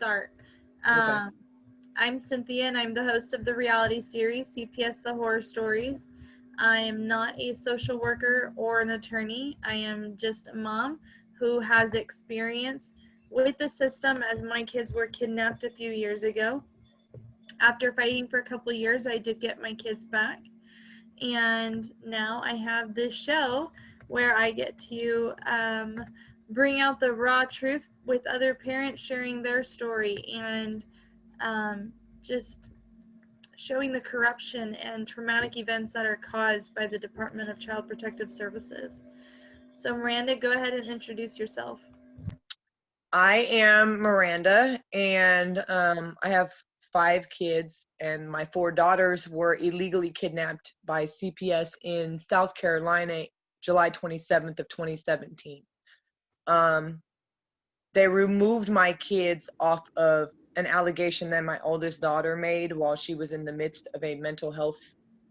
start. Okay. I'm Cynthia, and I'm the host of the reality series CPS the Horror Stories. I am not a social worker or an attorney. I am just a mom who has experience with the system as my kids were kidnapped a few years ago. After fighting for a couple years, I did get my kids back. And now I have this show where I get to bring out the raw truth with other parents sharing their story and just showing the corruption and traumatic events that are caused by the Department of Child Protective Services. So Miranda, go ahead and introduce yourself. I am Miranda, and I have 5 kids, and my 4 daughters were illegally kidnapped by CPS in South Carolina, July 27th of 2017. They removed my kids off of an allegation that my oldest daughter made while she was in the midst of a mental health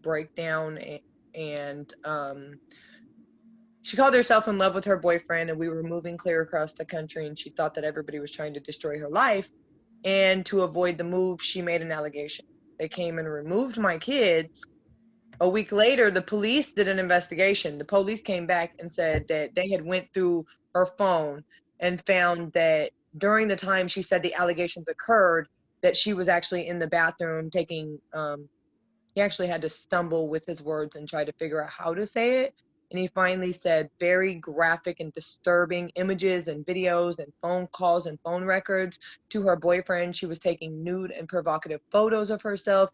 breakdown, and she called herself in love with her boyfriend, and we were moving clear across the country, and she thought that everybody was trying to destroy her life. And to avoid the move, she made an allegation. They came and removed my kids. A week later, the police did an investigation. The police came back and said that they had went through her phone and found that during the time she said the allegations occurred, that she was actually in the bathroom taking, he actually had to stumble with his words and try to figure out how to say it. And he finally said very graphic and disturbing images and videos and phone calls and phone records to her boyfriend. She was taking nude and provocative photos of herself.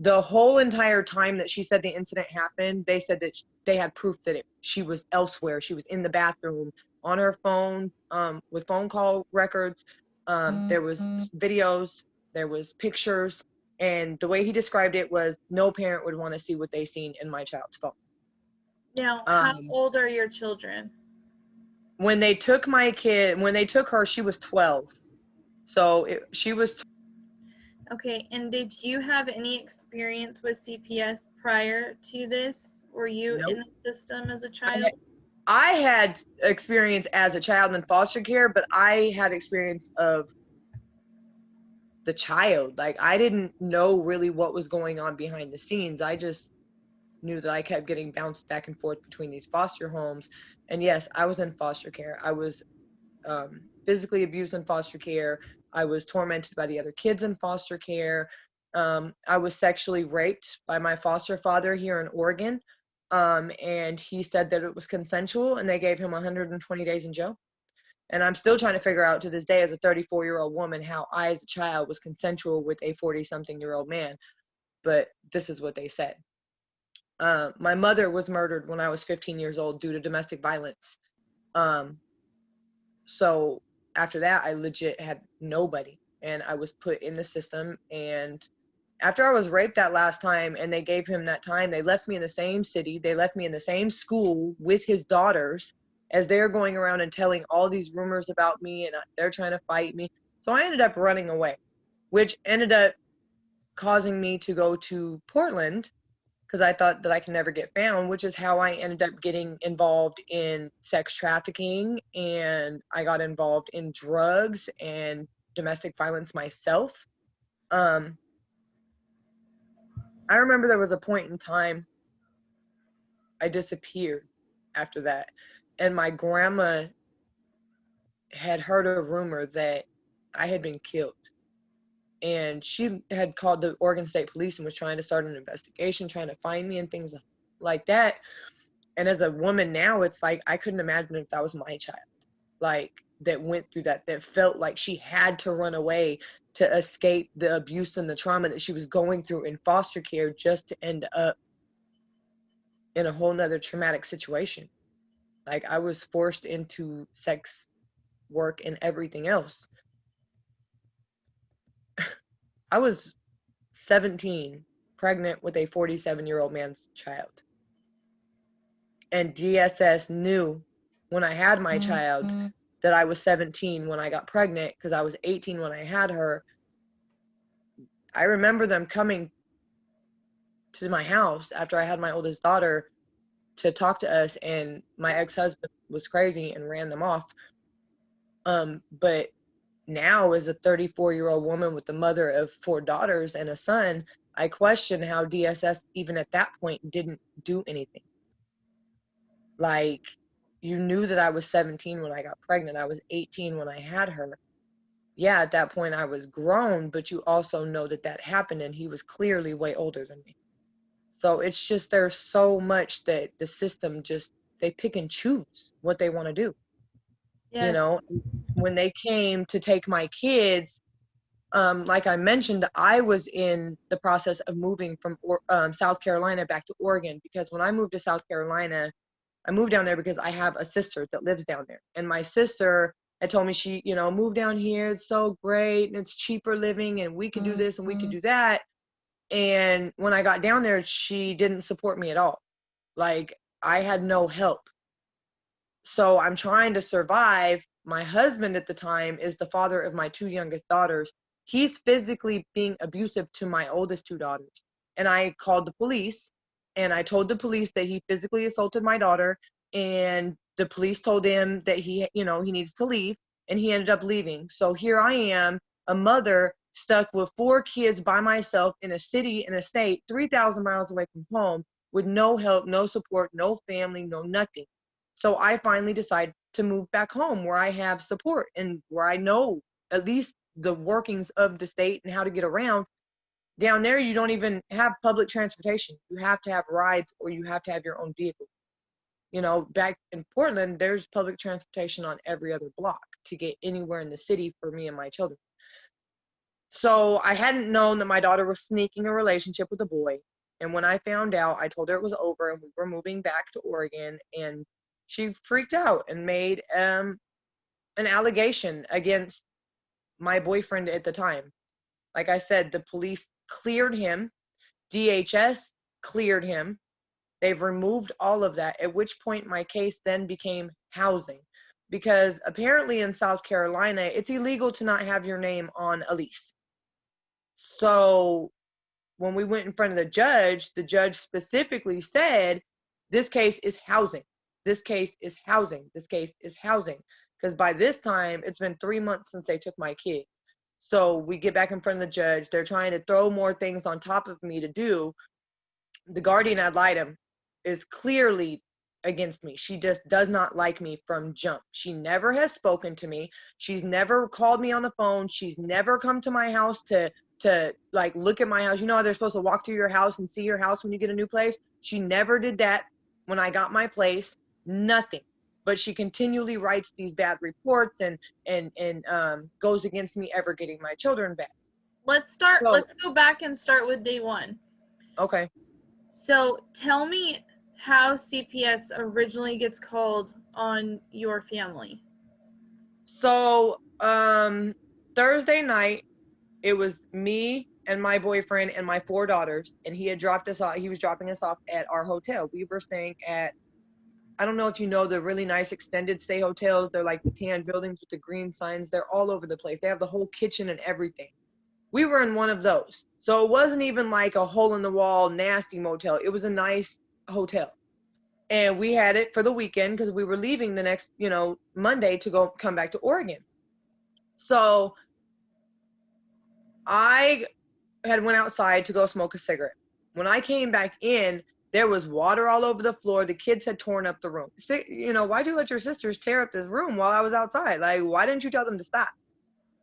The whole entire time that she said the incident happened, they said that they had proof that she was elsewhere. She was in the bathroom on her phone with phone call records. There was videos, there was pictures. And the way he described it was no parent would want to see what they seen in my child's phone. Now, how old are your children? When they took her, she was 12. So she was. Okay, and did you have any experience with CPS prior to this? Were you Nope. in the system as a child? I had experience as a child in foster care, but I had experience of the child. Like, I didn't know really what was going on behind the scenes. I just knew that I kept getting bounced back and forth between these foster homes. And yes, I was in foster care. I was physically abused in foster care. I was tormented by the other kids in foster care. I was sexually raped by my foster father here in Oregon. And he said that it was consensual, and they gave him 120 days in jail. And I'm still trying to figure out to this day as a 34-year-old woman how I as a child was consensual with a 40-something-year-old man. But this is what they said. My mother was murdered when I was 15 years old due to domestic violence. So after that, I legit had nobody, and I was put in the system. And after I was raped that last time and they gave him that time, they left me in the same city. They left me in the same school with his daughters as they're going around and telling all these rumors about me, and they're trying to fight me. So I ended up running away, which ended up causing me to go to Portland because I thought that I could never get found, which is how I ended up getting involved in sex trafficking, and I got involved in drugs and domestic violence myself. I remember there was a point in time I disappeared after that, and my grandma had heard a rumor that I had been killed. And she had called the Oregon State Police and was trying to start an investigation, trying to find me and things like that. And as a woman now, it's like I couldn't imagine if that was my child, like that went through that felt like she had to run away to escape the abuse and the trauma that she was going through in foster care just to end up in a whole nother traumatic situation. Like, I was forced into sex work and everything else. I was 17, pregnant with a 47-year-old man's child. And DSS knew when I had my child that I was 17 when I got pregnant, because I was 18 when I had her. I remember them coming to my house after I had my oldest daughter to talk to us, and my ex-husband was crazy and ran them off. But now, as a 34-year-old woman with the mother of 4 daughters and a son, I question how DSS even at that point didn't do anything. Like, you knew that I was 17 when I got pregnant. I was 18 when I had her. Yeah, at that point I was grown, but you also know that that happened, and he was clearly way older than me. So it's just, there's so much that the system just, they pick and choose what they want to do. You Yes. know, when they came to take my kids, like I mentioned, I was in the process of moving from South Carolina back to Oregon, because when I moved to South Carolina, I moved down there because I have a sister that lives down there. And my sister had told me, she, move down here. It's so great and it's cheaper living and we can do this and we can do that. And when I got down there, she didn't support me at all. Like, I had no help. So I'm trying to survive. My husband at the time is the father of my 2 youngest daughters. He's physically being abusive to my oldest 2 daughters. And I called the police, and I told the police that he physically assaulted my daughter, and the police told him that he needs to leave, and he ended up leaving. So here I am, a mother stuck with 4 kids by myself in a city, in a state 3,000 miles away from home, with no help, no support, no family, no nothing. So I finally decided to move back home where I have support and where I know at least the workings of the state and how to get around. Down there, you don't even have public transportation. You have to have rides, or you have to have your own vehicle. Back in Portland, there's public transportation on every other block to get anywhere in the city for me and my children. So I hadn't known that my daughter was sneaking a relationship with a boy. And when I found out, I told her it was over and we were moving back to Oregon. And she freaked out and made an allegation against my boyfriend at the time. Like I said, the police cleared him. DHS cleared him. They've removed all of that, at which point my case then became housing. Because apparently in South Carolina, it's illegal to not have your name on a lease. So when we went in front of the judge specifically said, this case is housing. This case is housing. This case is housing. Because by this time, it's been 3 months since they took my kid. So we get back in front of the judge. They're trying to throw more things on top of me to do. The guardian ad litem is clearly against me. She just does not like me from jump. She never has spoken to me. She's never called me on the phone. She's never come to my house to like look at my house. You know how they're supposed to walk through your house and see your house when you get a new place? She never did that when I got my place. Nothing. But she continually writes these bad reports and goes against me ever getting my children back. Let's go back and start with day one. Okay. So tell me how CPS originally gets called on your family. So Thursday night, it was me and my boyfriend and my 4 daughters, and he had dropped us off. He was dropping us off at our hotel. We were staying at, I don't know if you know the really nice extended stay hotels. They're like the tan buildings with the green signs. They're all over the place. They have the whole kitchen and everything. We were in one of those. So it wasn't even like a hole in the wall nasty motel. It was a nice hotel. And we had it for the weekend because we were leaving the next, Monday to come back to Oregon. So I had went outside to go smoke a cigarette. When I came back in, there was water all over the floor. The kids had torn up the room. Why'd you let your sisters tear up this room while I was outside? Like, why didn't you tell them to stop?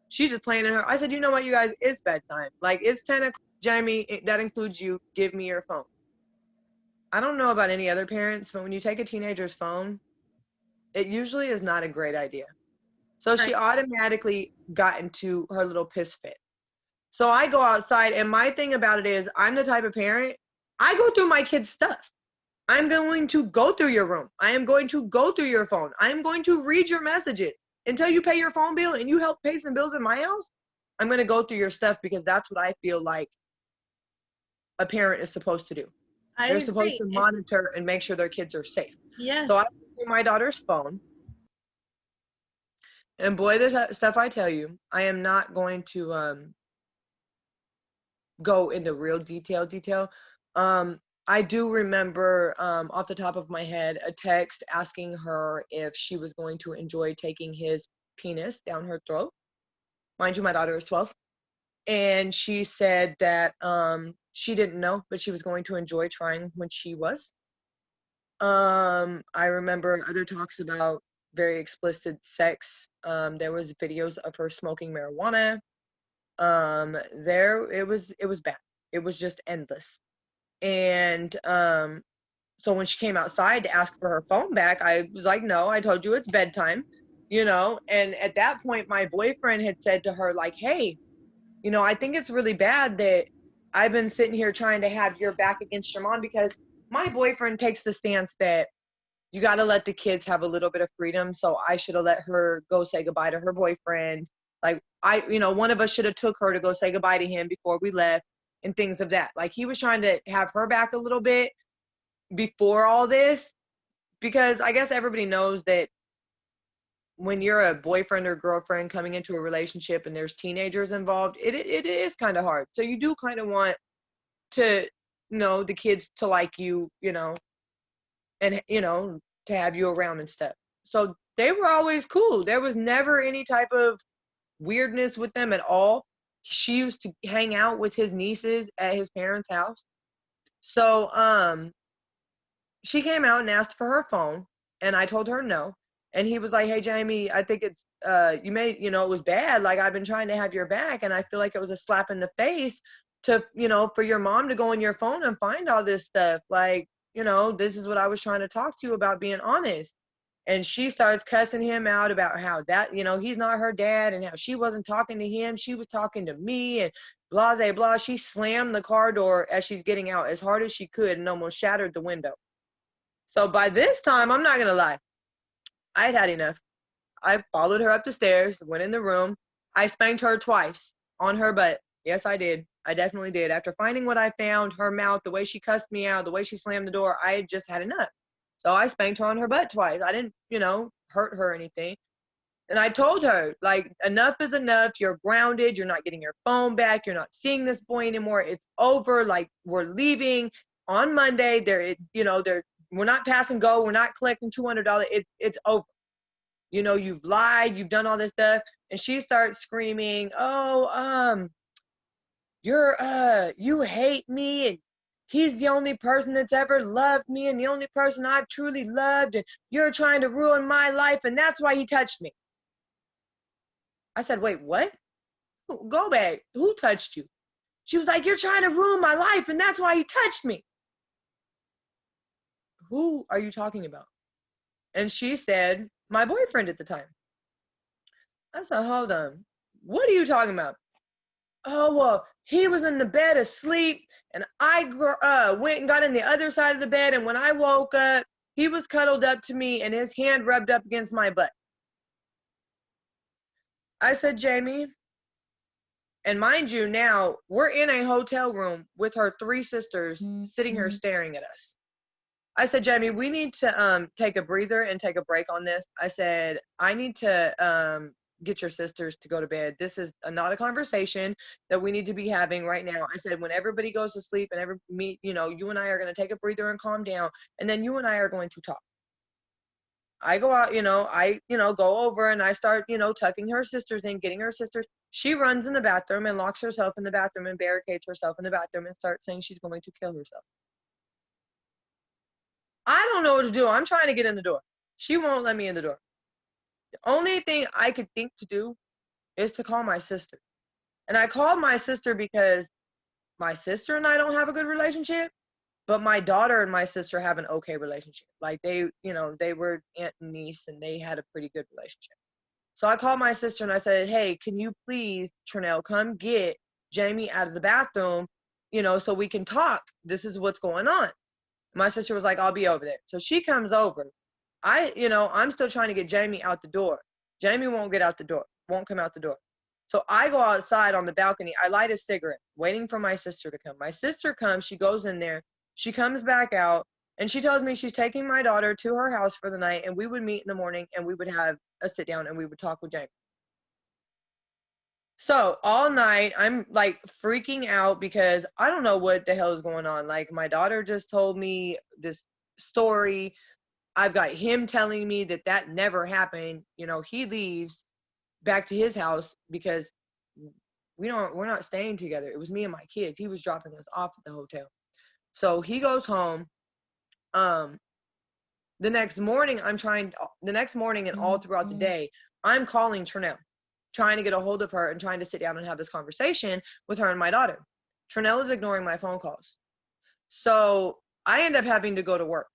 She's just playing in her. I said, you know what, you guys, it's bedtime. Like, it's 10 o'clock. Jamie, that includes you. Give me your phone. I don't know about any other parents, but when you take a teenager's phone, it usually is not a great idea. So she automatically got into her little piss fit. So I go outside, and my thing about it is, I'm the type of parent, I go through my kids' stuff. I'm going to go through your room. I am going to go through your phone. I am going to read your messages until you pay your phone bill and you help pay some bills in my house. I'm going to go through your stuff because that's what I feel like a parent is supposed to do. They're supposed to monitor and make sure their kids are safe. Yes. So I went through my daughter's phone. And boy, there's stuff I tell you. I am not going to go into real detail. I do remember off the top of my head a text asking her if she was going to enjoy taking his penis down her throat. Mind you, my daughter is 12. And she said that she didn't know, but she was going to enjoy trying when she was. I remember other talks about very explicit sex. There was videos of her smoking marijuana. It was bad. It was just endless. And so when she came outside to ask for her phone back, I was like, no, I told you it's bedtime, and at that point my boyfriend had said to her, like, hey, I think it's really bad that I've been sitting here trying to have your back against your mom, because my boyfriend takes the stance that you got to let the kids have a little bit of freedom. So I should have let her go say goodbye to her boyfriend. Like, one of us should have took her to go say goodbye to him before we left, and things of that. Like, he was trying to have her back a little bit before all this, because I guess everybody knows that when you're a boyfriend or girlfriend coming into a relationship and there's teenagers involved, it is kind of hard. So you do kind of want to know the kids to like you, and to have you around and stuff. So they were always cool. There was never any type of weirdness with them at all. She used to hang out with his nieces at his parents' house. So she came out and asked for her phone, and I told her no. And he was like, hey, Jamie, I think it's it was bad. Like, I've been trying to have your back, and I feel like it was a slap in the face to, for your mom to go on your phone and find all this stuff. Like, this is what I was trying to talk to you about, being honest. And she starts cussing him out about how that, he's not her dad, and how she wasn't talking to him, she was talking to me, and blah, blah, blah. She slammed the car door as she's getting out as hard as she could and almost shattered the window. So by this time, I'm not going to lie, I had had enough. I followed her up the stairs, went in the room. I spanked her twice on her butt. Yes, I did. I definitely did. After finding what I found, her mouth, the way she cussed me out, the way she slammed the door, I had just had enough. So I spanked her on her butt twice. I didn't, hurt her or anything. And I told her, like, enough is enough. You're grounded. You're not getting your phone back. You're not seeing this boy anymore. It's over. Like, we're leaving on Monday. We're not pass and go. We're not collecting $200. It's over. You've lied. You've done all this stuff. And she starts screaming, oh, you hate me, and he's the only person that's ever loved me, and the only person I've truly loved, and you're trying to ruin my life, and that's why he touched me. I said, wait, what? Go back. Who touched you? She was like, you're trying to ruin my life, and that's why he touched me. Who are you talking about? And she said, my boyfriend at the time. I said, hold on. What are you talking about? Oh, well, he was in the bed asleep, and I went and got in the other side of the bed, and when I woke up, he was cuddled up to me, and his hand rubbed up against my butt. I said, Jamie, and mind you, now we're in a hotel room with her 3 sisters sitting here staring at us. I said, Jamie, we need to take a breather and take a break on this. I said, I need to get your sisters to go to bed. This is not a conversation that we need to be having right now. I said, when everybody goes to sleep and you and I are going to take a breather and calm down, and then you and I are going to talk. I go out, go over and I start, tucking her sisters in, getting her sisters. She runs in the bathroom and locks herself in the bathroom and barricades herself in the bathroom and starts saying she's going to kill herself. I don't know what to do. I'm trying to get in the door. She won't let me in the door. The only thing I could think to do is to call my sister. And I called my sister because my sister and I don't have a good relationship, but my daughter and my sister have an okay relationship. Like, they were aunt and niece, and they had a pretty good relationship. So I called my sister and I said, hey, can you please, Trinell, come get Jamie out of the bathroom, so we can talk. This is what's going on. My sister was like, I'll be over there. So she comes over. I'm still trying to get Jamie out the door. Jamie won't get out the door, won't come out the door. So I go outside on the balcony. I light a cigarette, waiting for my sister to come. My sister comes. She goes in there. She comes back out, and she tells me she's taking my daughter to her house for the night, and we would meet in the morning, and we would have a sit down, and we would talk with Jamie. So all night, I'm like freaking out because I don't know what the hell is going on. Like, my daughter just told me this story. I've got him telling me that never happened. He leaves back to his house because we're not staying together. It was me and my kids. He was dropping us off at the hotel. So he goes home. Um, the next morning and all throughout the day, I'm calling Trinell, trying to get a hold of her and trying to sit down and have this conversation with her and my daughter. Trinell is ignoring my phone calls. So I end up having to go to work.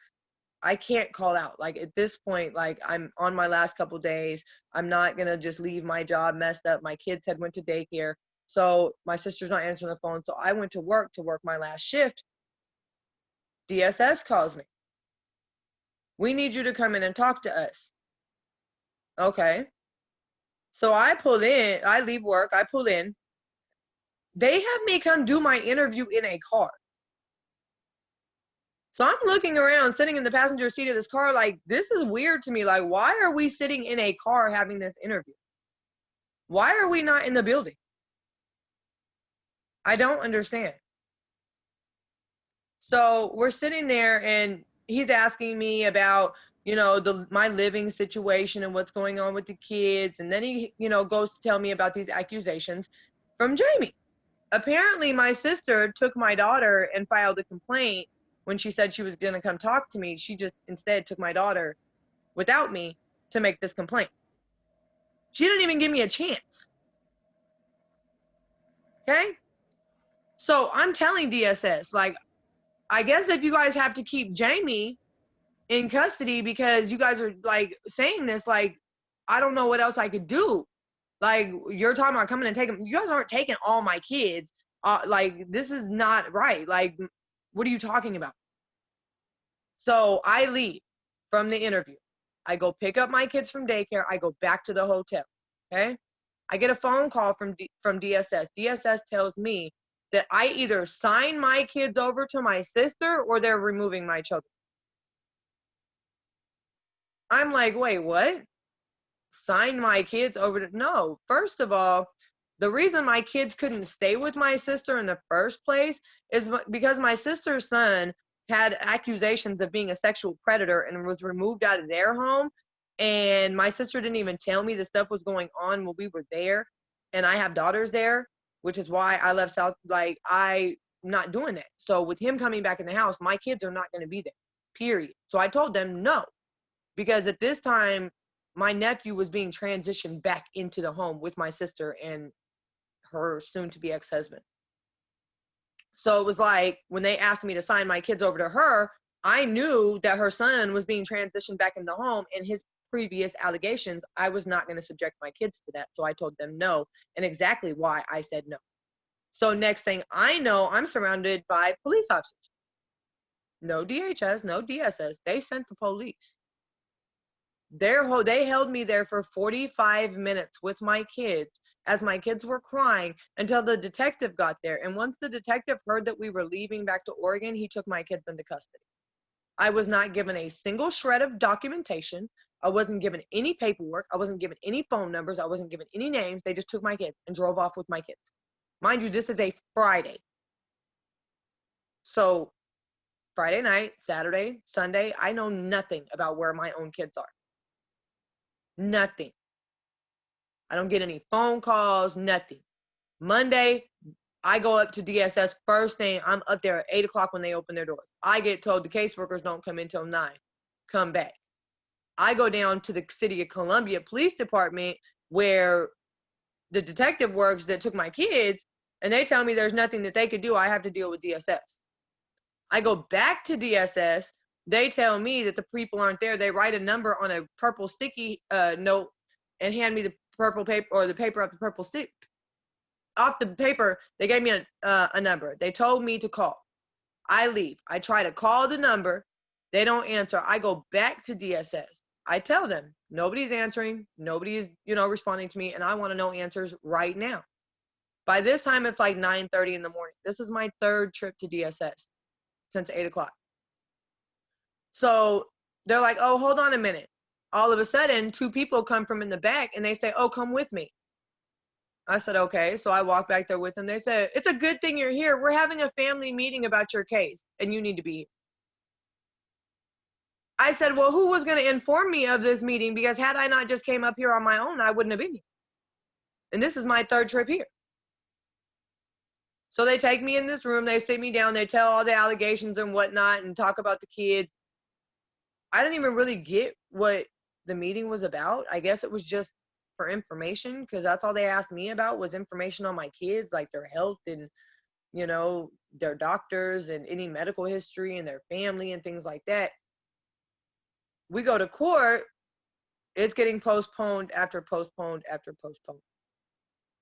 I can't call out. Like at this point, like I'm on my last couple days. I'm not gonna just leave my job messed up. My kids had went to daycare. So my sister's not answering the phone. So I went to work my last shift. DSS calls me. We need you to come in and talk to us. Okay. So I pull in, I leave work, I pull in. They have me come do my interview in a car. So I'm looking around, sitting in the passenger seat of this car, like, this is weird to me. Like, why are we sitting in a car having this interview? Why are we not in the building? I don't understand. So we're sitting there and he's asking me about, my living situation and what's going on with the kids. And then he, goes to tell me about these accusations from Jamie. Apparently my sister took my daughter and filed a complaint when she said she was going to come talk to me. She just instead took my daughter without me to make this complaint. She didn't even give me a chance. Okay? So I'm telling DSS, like, I guess if you guys have to keep Jamie in custody because you guys are like saying this, like, I don't know what else I could do. Like, you're talking about coming and taking, you guys aren't taking all my kids. Like, this is not right. Like, what are you talking about? So I leave from the interview. I go pick up my kids from daycare. I go back to the hotel. Okay. I get a phone call from DSS. DSS tells me that I either sign my kids over to my sister or they're removing my children. I'm like, wait, what? Sign my kids over to, no. First of all, the reason my kids couldn't stay with my sister in the first place is because my sister's son had accusations of being a sexual predator and was removed out of their home. And my sister didn't even tell me the stuff was going on when we were there. And I have daughters there, which is why I left South. Like, I'm not doing that. So with him coming back in the house, my kids are not going to be there, period. So I told them no, because at this time, my nephew was being transitioned back into the home with my sister and her soon-to-be ex-husband. So it was like, when they asked me to sign my kids over to her, I knew that her son was being transitioned back in the home, and his previous allegations, I was not going to subject my kids to that. So I told them no, and exactly why I said no. So next thing I know, I'm surrounded by police officers. No DHS, no DSS. They sent the police. They held me there for 45 minutes with my kids as my kids were crying until the detective got there. And once the detective heard that we were leaving back to Oregon, he took my kids into custody. I was not given a single shred of documentation. I wasn't given any paperwork. I wasn't given any phone numbers. I wasn't given any names. They just took my kids and drove off with my kids. Mind you, this is a Friday. So Friday night, Saturday, Sunday, I know nothing about where my own kids are. Nothing. I don't get any phone calls, nothing. Monday, I go up to DSS first thing. I'm up there at 8 o'clock when they open their doors. I get told the caseworkers don't come in till 9. Come back. I go down to the City of Columbia Police Department where the detective works that took my kids, and they tell me there's nothing that they could do. I have to deal with DSS. I go back to DSS. They tell me that the people aren't there. They write a number on a purple sticky note and hand me the purple paper, or the paper off the purple stick. Off the paper, they gave me a number. They told me to call. I leave. I try to call the number. They don't answer. I go back to DSS. I tell them, nobody's answering. Nobody's, responding to me, and I want to know answers right now. By this time, it's like 9:30 in the morning. This is my third trip to DSS since 8 o'clock. So they're like, oh, hold on a minute. All of a sudden, 2 people come from in the back, and they say, oh, come with me. I said, okay. So I walk back there with them. They said, it's a good thing you're here. We're having a family meeting about your case, and you need to be here. I said, well, who was going to inform me of this meeting? Because had I not just came up here on my own, I wouldn't have been here. And this is my third trip here. So they take me in this room, they sit me down, they tell all the allegations and whatnot and talk about the kids. I didn't even really get what the meeting was about. I guess it was just for information, because that's all they asked me about was information on my kids, like their health and, you know, their doctors and any medical history and their family and things like that. We go to court, it's getting postponed after postponed after postponed.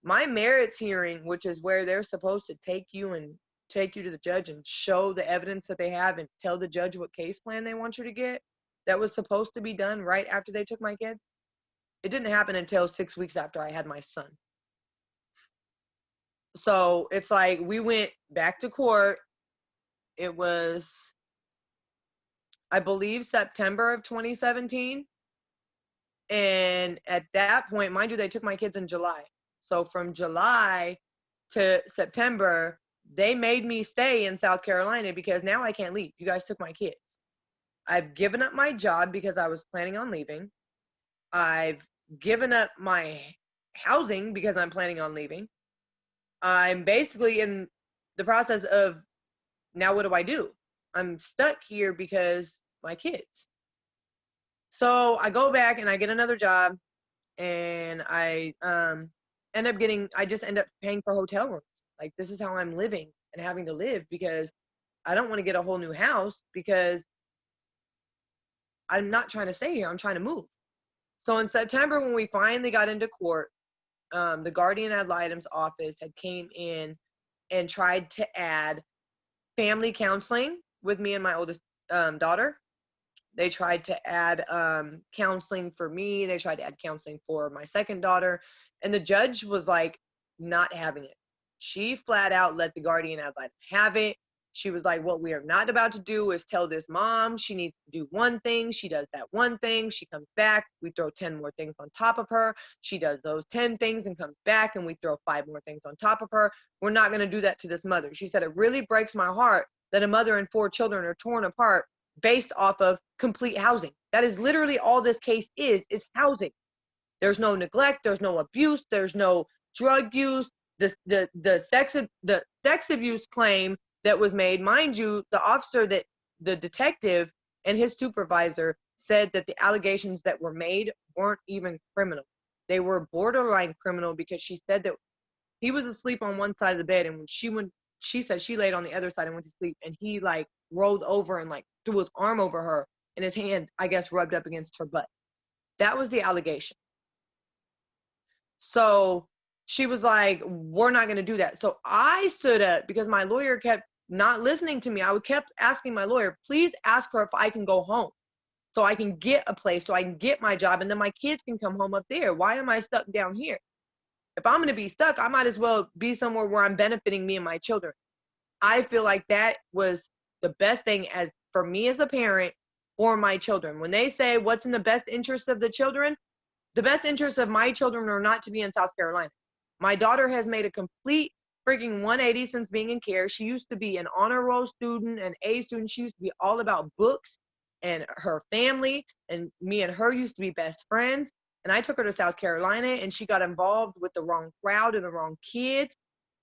My merits hearing, which is where they're supposed to take you to the judge and show the evidence that they have and tell the judge what case plan they want you to get, that was supposed to be done right after they took my kid. It didn't happen until 6 weeks after I had my son. So it's like we went back to court. It was, I believe, September of 2017. And at that point, mind you, they took my kids in July. So from July to September, they made me stay in South Carolina because now I can't leave. You guys took my kids. I've given up my job because I was planning on leaving. I've given up my housing because I'm planning on leaving. I'm basically in the process of, now what do I do? I'm stuck here because my kids. So I go back and I get another job, and I just end up paying for hotel rooms. Like, this is how I'm living and having to live, because I don't want to get a whole new house because I'm not trying to stay here. I'm trying to move. So in September, when we finally got into court, the guardian ad litem's office had came in and tried to add family counseling with me and my oldest daughter. They tried to add counseling for me. They tried to add counseling for my second daughter. And the judge was like, not having it. She flat out let the guardian ad litem have it. She was like, what we are not about to do is tell this mom she needs to do one thing. She does that one thing. She comes back. We throw 10 more things on top of her. She does those 10 things and comes back, and we throw 5 more things on top of her. We're not going to do that to this mother. She said, it really breaks my heart that a mother and 4 children are torn apart based off of complete housing. That is literally all this case is housing. There's no neglect. There's no abuse. There's no drug use. The sex abuse claim that was made, mind you, the detective and his supervisor said that the allegations that were made weren't even criminal. They were borderline criminal, because she said that he was asleep on one side of the bed, and when she said she laid on the other side and went to sleep, and he like rolled over and like threw his arm over her, and his hand, I guess, rubbed up against her butt. That was the allegation. So she was like, we're not going to do that. So I stood up because my lawyer kept not listening to me. I kept asking my lawyer, please ask her if I can go home so I can get a place, so I can get my job, and then my kids can come home up there. Why am I stuck down here? If I'm going to be stuck, I might as well be somewhere where I'm benefiting me and my children. I feel like that was the best thing as for me as a parent for my children. When they say what's in the best interest of the children, the best interest of my children are not to be in South Carolina. My daughter has made a complete freaking 180 since being in care. She used to be an honor roll student, an A student. She used to be all about books and her family, and me and her used to be best friends. And I took her to South Carolina, and she got involved with the wrong crowd and the wrong kids.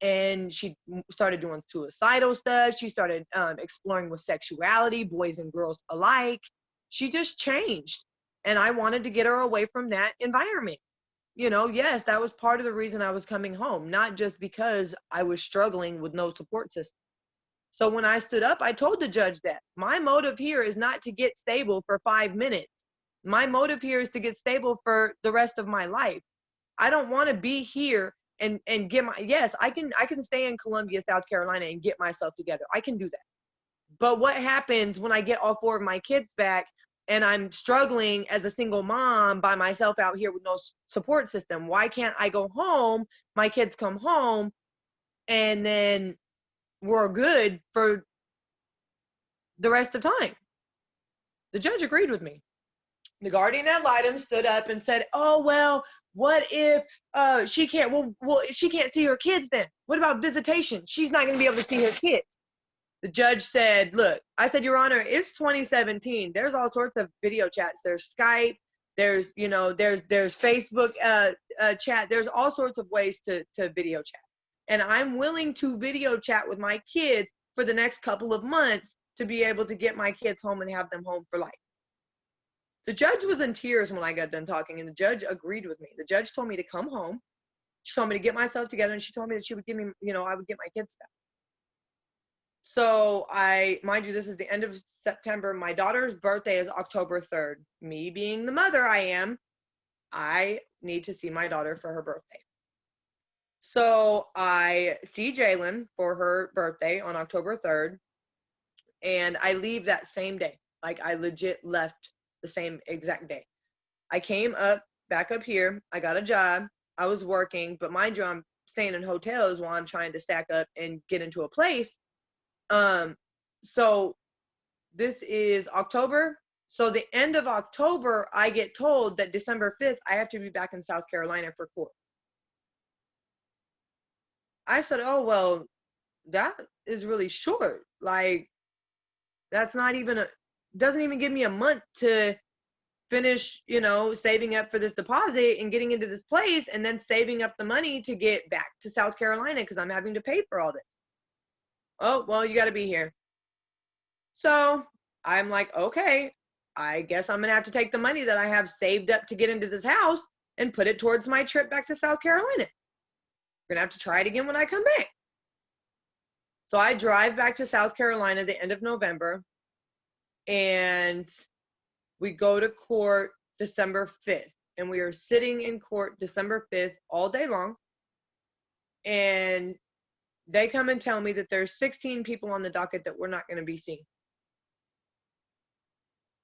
And she started doing suicidal stuff. She started exploring with sexuality, boys and girls alike. She just changed. And I wanted to get her away from that environment. You know, yes, that was part of the reason I was coming home, not just because I was struggling with no support system. So when I stood up, I told the judge that my motive here is not to get stable for 5 minutes. My motive here is to get stable for the rest of my life. I don't want to be here and get my, yes, I can stay in Columbia, South Carolina and get myself together. I can do that. But what happens when I get all 4 of my kids back and I'm struggling as a single mom by myself out here with no support system? Why can't I go home? My kids come home, and then we're good for the rest of time. The judge agreed with me. The guardian ad litem stood up and said, oh, well, what if she can't, well, she can't see her kids then? What about visitation? She's not going to be able to see her kids. The judge said, look, I said, Your Honor, it's 2017. There's all sorts of video chats. There's Skype. There's, there's Facebook chat. There's all sorts of ways to video chat. And I'm willing to video chat with my kids for the next couple of months to be able to get my kids home and have them home for life. The judge was in tears when I got done talking, and the judge agreed with me. The judge told me to come home. She told me to get myself together, and she told me that she would give me, I would get my kids back. So mind you, this is the end of September. My daughter's birthday is October 3rd. Me being the mother I need to see my daughter for her birthday. So I see Jalen for her birthday on October 3rd, and I leave that same day. Like, I legit left the same exact day. I came back up here. I got a job. I was working, but mind you, I'm staying in hotels while I'm trying to stack up and get into a place. So this is October. So the end of October, I get told that December 5th, I have to be back in South Carolina for court. I said, oh, well, that is really short. Like, that's not even doesn't even give me a month to finish, saving up for this deposit and getting into this place, and then saving up the money to get back to South Carolina because I'm having to pay for all this. Oh, well, you got to be here. So I'm like, okay, I guess I'm going to have to take the money that I have saved up to get into this house and put it towards my trip back to South Carolina. I'm going to have to try it again when I come back. So I drive back to South Carolina the end of November, and we go to court December 5th. And we are sitting in court December 5th all day long. And they come and tell me that there's 16 people on the docket that we're not going to be seeing.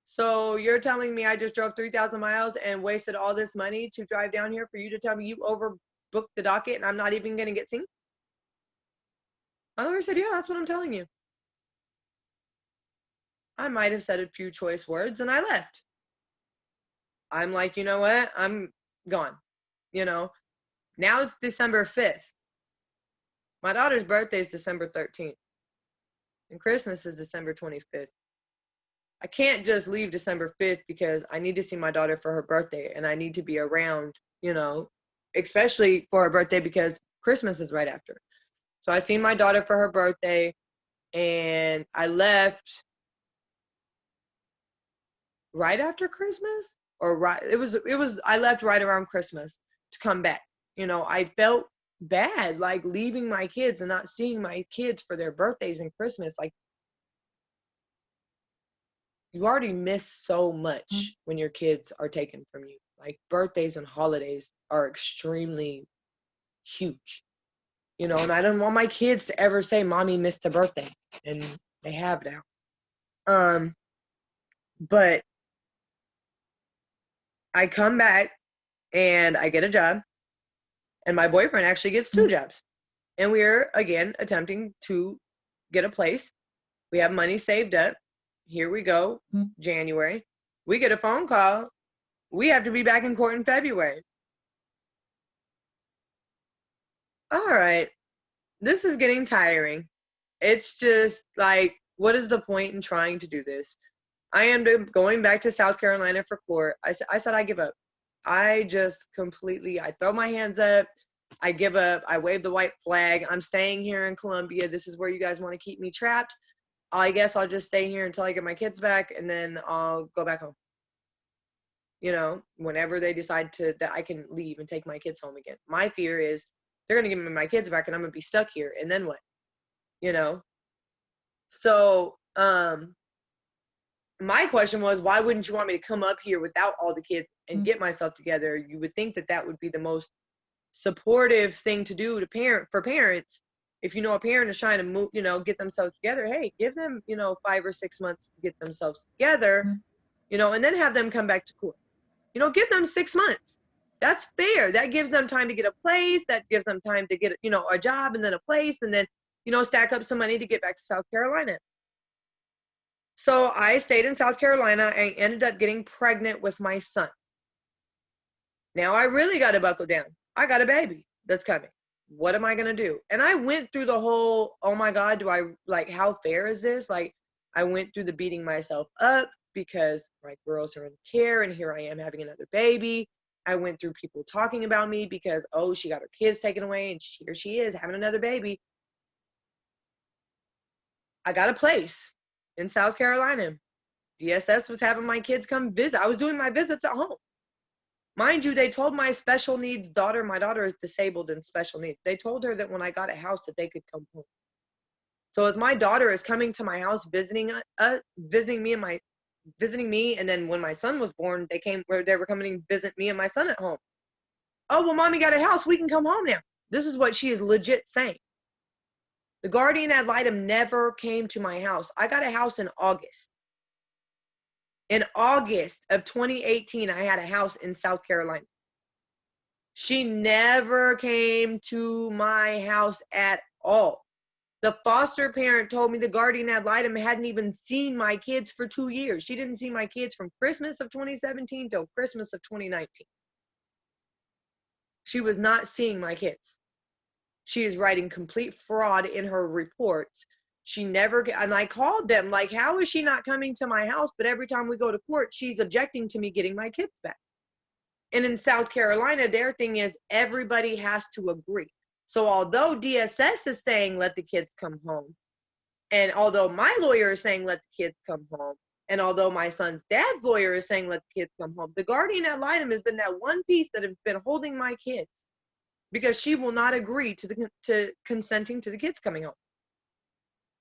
So you're telling me I just drove 3,000 miles and wasted all this money to drive down here for you to tell me you overbooked the docket and I'm not even going to get seen? My lawyer said, yeah, that's what I'm telling you. I might have said a few choice words and I left. I'm like, you know what? I'm gone. Now it's December 5th. My daughter's birthday is December 13th. And Christmas is December 25th. I can't just leave December 5th because I need to see my daughter for her birthday and I need to be around, especially for her birthday because Christmas is right after. So I seen my daughter for her birthday and I left right after Christmas I left right around Christmas to come back. I felt bad, like leaving my kids and not seeing my kids for their birthdays and Christmas. Like, you already miss so much when your kids are taken from you. Like, birthdays and holidays are extremely huge, and I don't want my kids to ever say, Mommy missed a birthday, and they have now. But I come back and I get a job, and my boyfriend actually gets 2 jobs, and we're again attempting to get a place. We have money saved up. Here we go, January. We get a phone call. We have to be back in court in February. All right, this is getting tiring. It's just like, what is the point in trying to do this? I am going back to South Carolina for court. I said I give up. I throw my hands up. I give up. I wave the white flag. I'm staying here in Columbia. This is where you guys want to keep me trapped. I guess I'll just stay here until I get my kids back, and then I'll go back home. Whenever they decide that I can leave and take my kids home again. My fear is they're going to give me my kids back and I'm going to be stuck here. And then what? So, my question was, why wouldn't you want me to come up here without all the kids and get myself together? You would think that would be the most supportive thing to do for parents. If a parent is trying to move, get themselves together, hey, give them, 5 or 6 months to get themselves together, and then have them come back to court. Give them 6 months. That's fair. That gives them time to get a place. That gives them time to get, a job and then a place and then, stack up some money to get back to South Carolina. So I stayed in South Carolina. I ended up getting pregnant with my son. Now I really got to buckle down. I got a baby that's coming. What am I going to do? And I went through the whole, oh my God, how fair is this? Like, I went through the beating myself up because my girls are in care and here I am having another baby. I went through people talking about me because, oh, she got her kids taken away and here she is having another baby. I got a place in South Carolina. DSS was having my kids come visit. I was doing my visits at home. Mind you, they told my special needs daughter, my daughter is disabled and special needs. They told her that when I got a house that they could come home. So as my daughter is coming to my house visiting me, and then when my son was born, they were coming to visit me and my son at home. Oh, well, mommy got a house, we can come home now. This is what she is legit saying. The guardian ad litem never came to my house. I got a house in August. In August of 2018, I had a house in South Carolina. She never came to my house at all. The foster parent told me the guardian ad litem hadn't even seen my kids for 2 years. She didn't see my kids from Christmas of 2017 till Christmas of 2019. She was not seeing my kids. She is writing complete fraud in her reports. She never, and I called them like, how is she not coming to my house? But every time we go to court, she's objecting to me getting my kids back. And in South Carolina, their thing is everybody has to agree. So although DSS is saying let the kids come home, and although my lawyer is saying let the kids come home, and although my son's dad's lawyer is saying let the kids come home, the guardian ad litem has been that one piece that has been holding my kids because she will not agree to consenting to the kids coming home.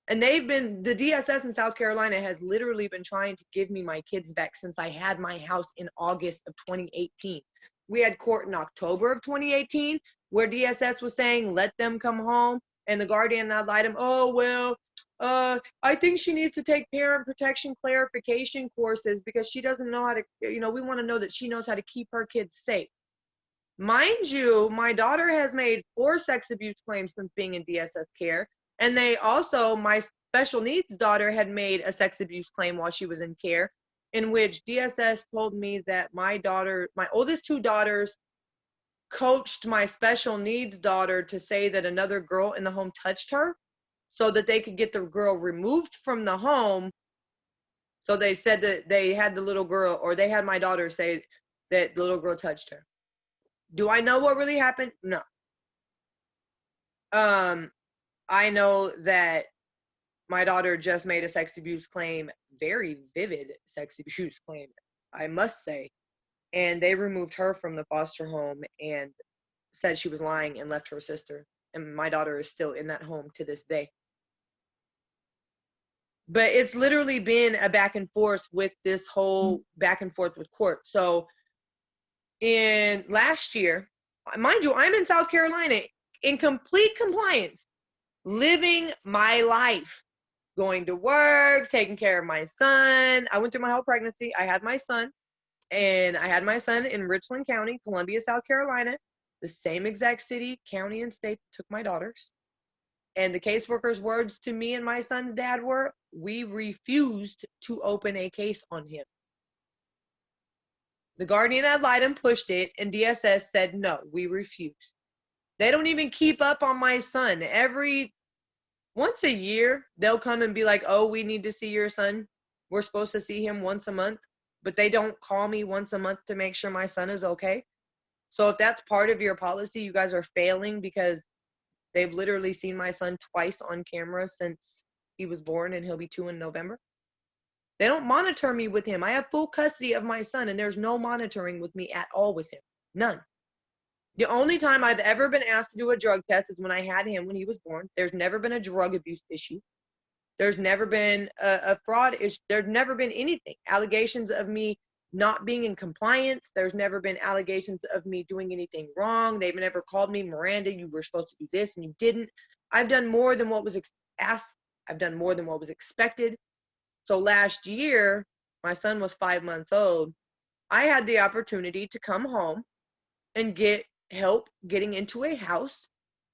And the DSS in South Carolina has literally been trying to give me my kids back since I had my house in August of 2018. We had court in October of 2018 where DSS was saying, let them come home. And the guardian ad litem, oh, well, I think she needs to take parent protection clarification courses because she doesn't know how to, we want to know that she knows how to keep her kids safe. Mind you, my daughter has made 4 sex abuse claims since being in DSS care. And my special needs daughter had made a sex abuse claim while she was in care, in which DSS told me that my oldest 2 daughters coached my special needs daughter to say that another girl in the home touched her so that they could get the girl removed from the home. So they said that they had the little girl, or they had my daughter say that the little girl touched her. Do I know what really happened? No. I know that my daughter just made a sex abuse claim, very vivid sex abuse claim, I must say. And they removed her from the foster home and said she was lying and left her sister. And my daughter is still in that home to this day. But it's literally been a back and forth with this whole back and forth with court. So in last year, mind you, I'm in South Carolina in complete compliance, living my life, going to work, taking care of my son. I went through my whole pregnancy. I had my son, and I had my son in Richland County, Columbia, South Carolina, the same exact city, county, and state took my daughters. And the caseworker's words to me and my son's dad were, we refused to open a case on him. The guardian ad litem pushed it, and DSS said, no, we refuse. They don't even keep up on my son. Once a year, they'll come and be like, oh, we need to see your son. We're supposed to see him once a month, but they don't call me once a month to make sure my son is okay. So if that's part of your policy, you guys are failing because they've literally seen my son twice on camera since he was born, and he'll be 2 in November. They don't monitor me with him. I have full custody of my son, and there's no monitoring with me at all with him. None. The only time I've ever been asked to do a drug test is when I had him when he was born. There's never been a drug abuse issue. There's never been a fraud issue. There's never been anything. Allegations of me not being in compliance. There's never been allegations of me doing anything wrong. They've never called me, Miranda, you were supposed to do this and you didn't. I've done more than what was asked. I've done more than what was expected. So last year, my son was 5 months old. I had the opportunity to come home and get help getting into a house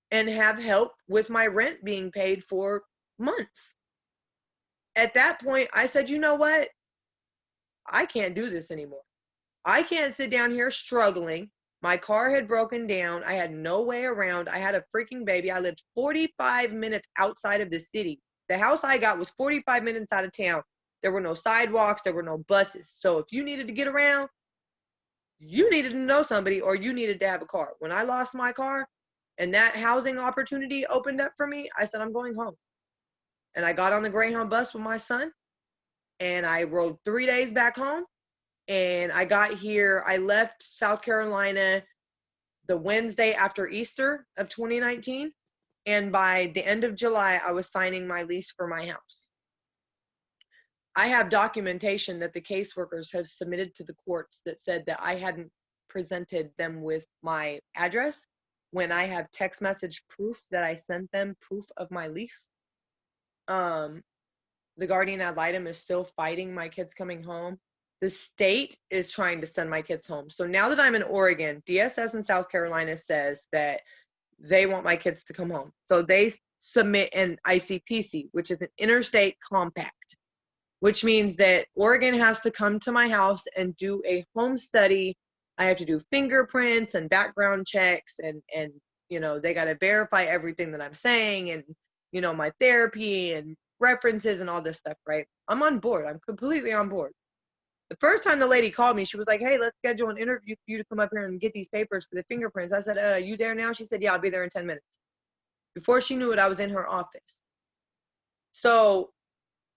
and have help with my rent being paid for months. At that point, I said, you know what? I can't do this anymore. I can't sit down here struggling. My car had broken down. I had no way around. I had a freaking baby. I lived 45 minutes outside of the city. The house I got was 45 minutes out of town. There were no sidewalks. There were no buses. So if you needed to get around, you needed to know somebody or you needed to have a car. When I lost my car and that housing opportunity opened up for me, I said, I'm going home. And I got on the Greyhound bus with my son and I rode 3 days back home. And I got here, I left South Carolina the Wednesday after Easter of 2019. And by the end of July, I was signing my lease for my house. I have documentation that the caseworkers have submitted to the courts that said that I hadn't presented them with my address when I have text message proof that I sent them proof of my lease. The guardian ad litem is still fighting my kids coming home. The state is trying to send my kids home. So now that I'm in Oregon, DSS in South Carolina says that they want my kids to come home. So they submit an ICPC, which is an interstate compact, which means that Oregon has to come to my house and do a home study. I have to do fingerprints and background checks and you know, they got to verify everything that I'm saying and, you know, my therapy and references and all this stuff, right? I'm on board. I'm completely on board. The first time the lady called me, she was like, hey, let's schedule an interview for you to come up here and get these papers for the fingerprints. I said, you there now? She said, yeah, I'll be there in 10 minutes. Before she knew it, I was in her office. So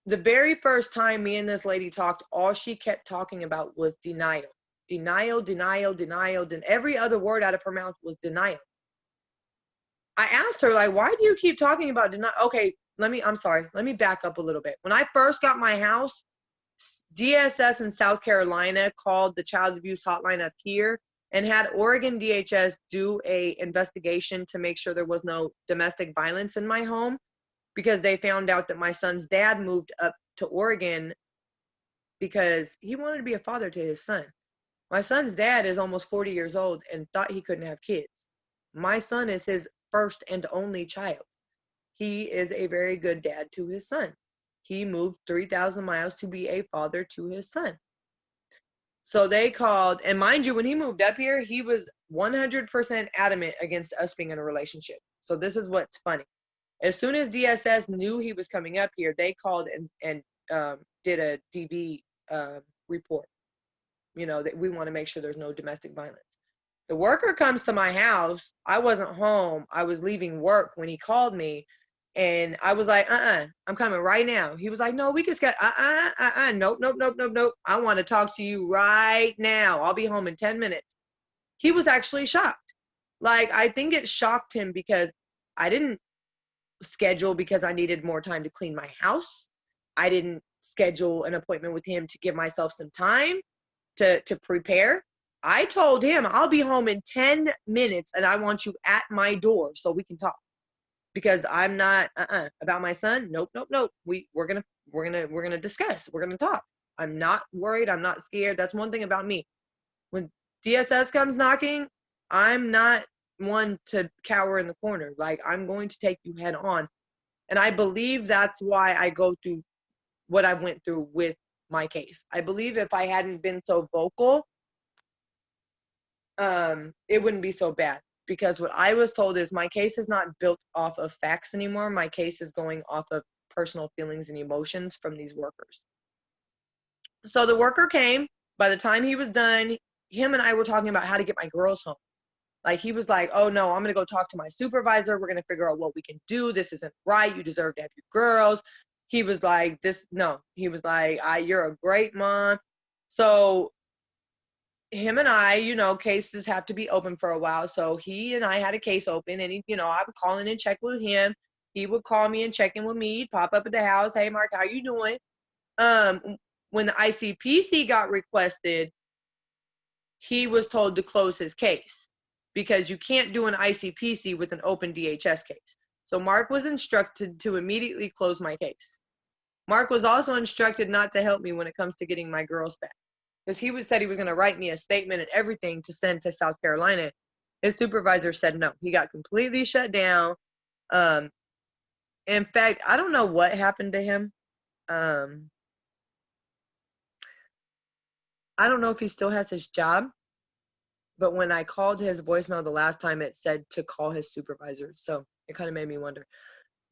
the very first time me and this lady talked, all she kept talking about was denial. Denial, denial, denial. Then every other word out of her mouth was denial. I asked her, like, why do you keep talking about denial? Okay, I'm sorry. Let me back up a little bit. When I first got my house, DSS in South Carolina called the child abuse hotline up here and had Oregon DHS do a investigation to make sure there was no domestic violence in my home, because they found out that my son's dad moved up to Oregon because he wanted to be a father to his son. My son's dad is almost 40 years old and thought he couldn't have kids. My son is his first and only child. He is a very good dad to his son. He moved 3,000 miles to be a father to his son. So they called, and mind you, when he moved up here, he was 100% adamant against us being in a relationship. So this is what's funny. As soon as DSS knew he was coming up here, they called and did a DV report. You know, that we want to make sure there's no domestic violence. The worker comes to my house. I wasn't home. I was leaving work when he called me. And I was like, I'm coming right now. He was like, no, we just got, nope. I want to talk to you right now. I'll be home in 10 minutes. He was actually shocked. Like, I think it shocked him because I didn't schedule because I needed more time to clean my house. I didn't schedule an appointment with him to give myself some time to prepare. I told him I'll be home in 10 minutes and I want you at my door so we can talk. Because I'm not about my son. Nope. We're gonna discuss. We're gonna talk. I'm not worried. I'm not scared. That's one thing about me. When DSS comes knocking, I'm not one to cower in the corner. Like, I'm going to take you head on. And I believe that's why I go through what I went through with my case. I believe if I hadn't been so vocal, it wouldn't be so bad. Because what I was told is my case is not built off of facts anymore. My case is going off of personal feelings and emotions from these workers. So the worker came. By the time he was done, him and I were talking about how to get my girls home. Like, he was like, oh no, I'm going to go talk to my supervisor. We're going to figure out what we can do. This isn't right. You deserve to have your girls. He was like, he was like, you're a great mom. So him and I, you know, cases have to be open for a while. So he and I had a case open, and he, you know, I would call in and check with him. He would call me and check in with me. He'd pop up at the house. Hey, Mark, how you doing? When the ICPC got requested, he was told to close his case because you can't do an ICPC with an open DHS case. So Mark was instructed to immediately close my case. Mark was also instructed not to help me when it comes to getting my girls back. Because he said he was going to write me a statement and everything to send to South Carolina. His supervisor said no. He got completely shut down. In fact, I don't know what happened to him. I don't know if he still has his job. But when I called his voicemail the last time, it said to call his supervisor. So it kind of made me wonder.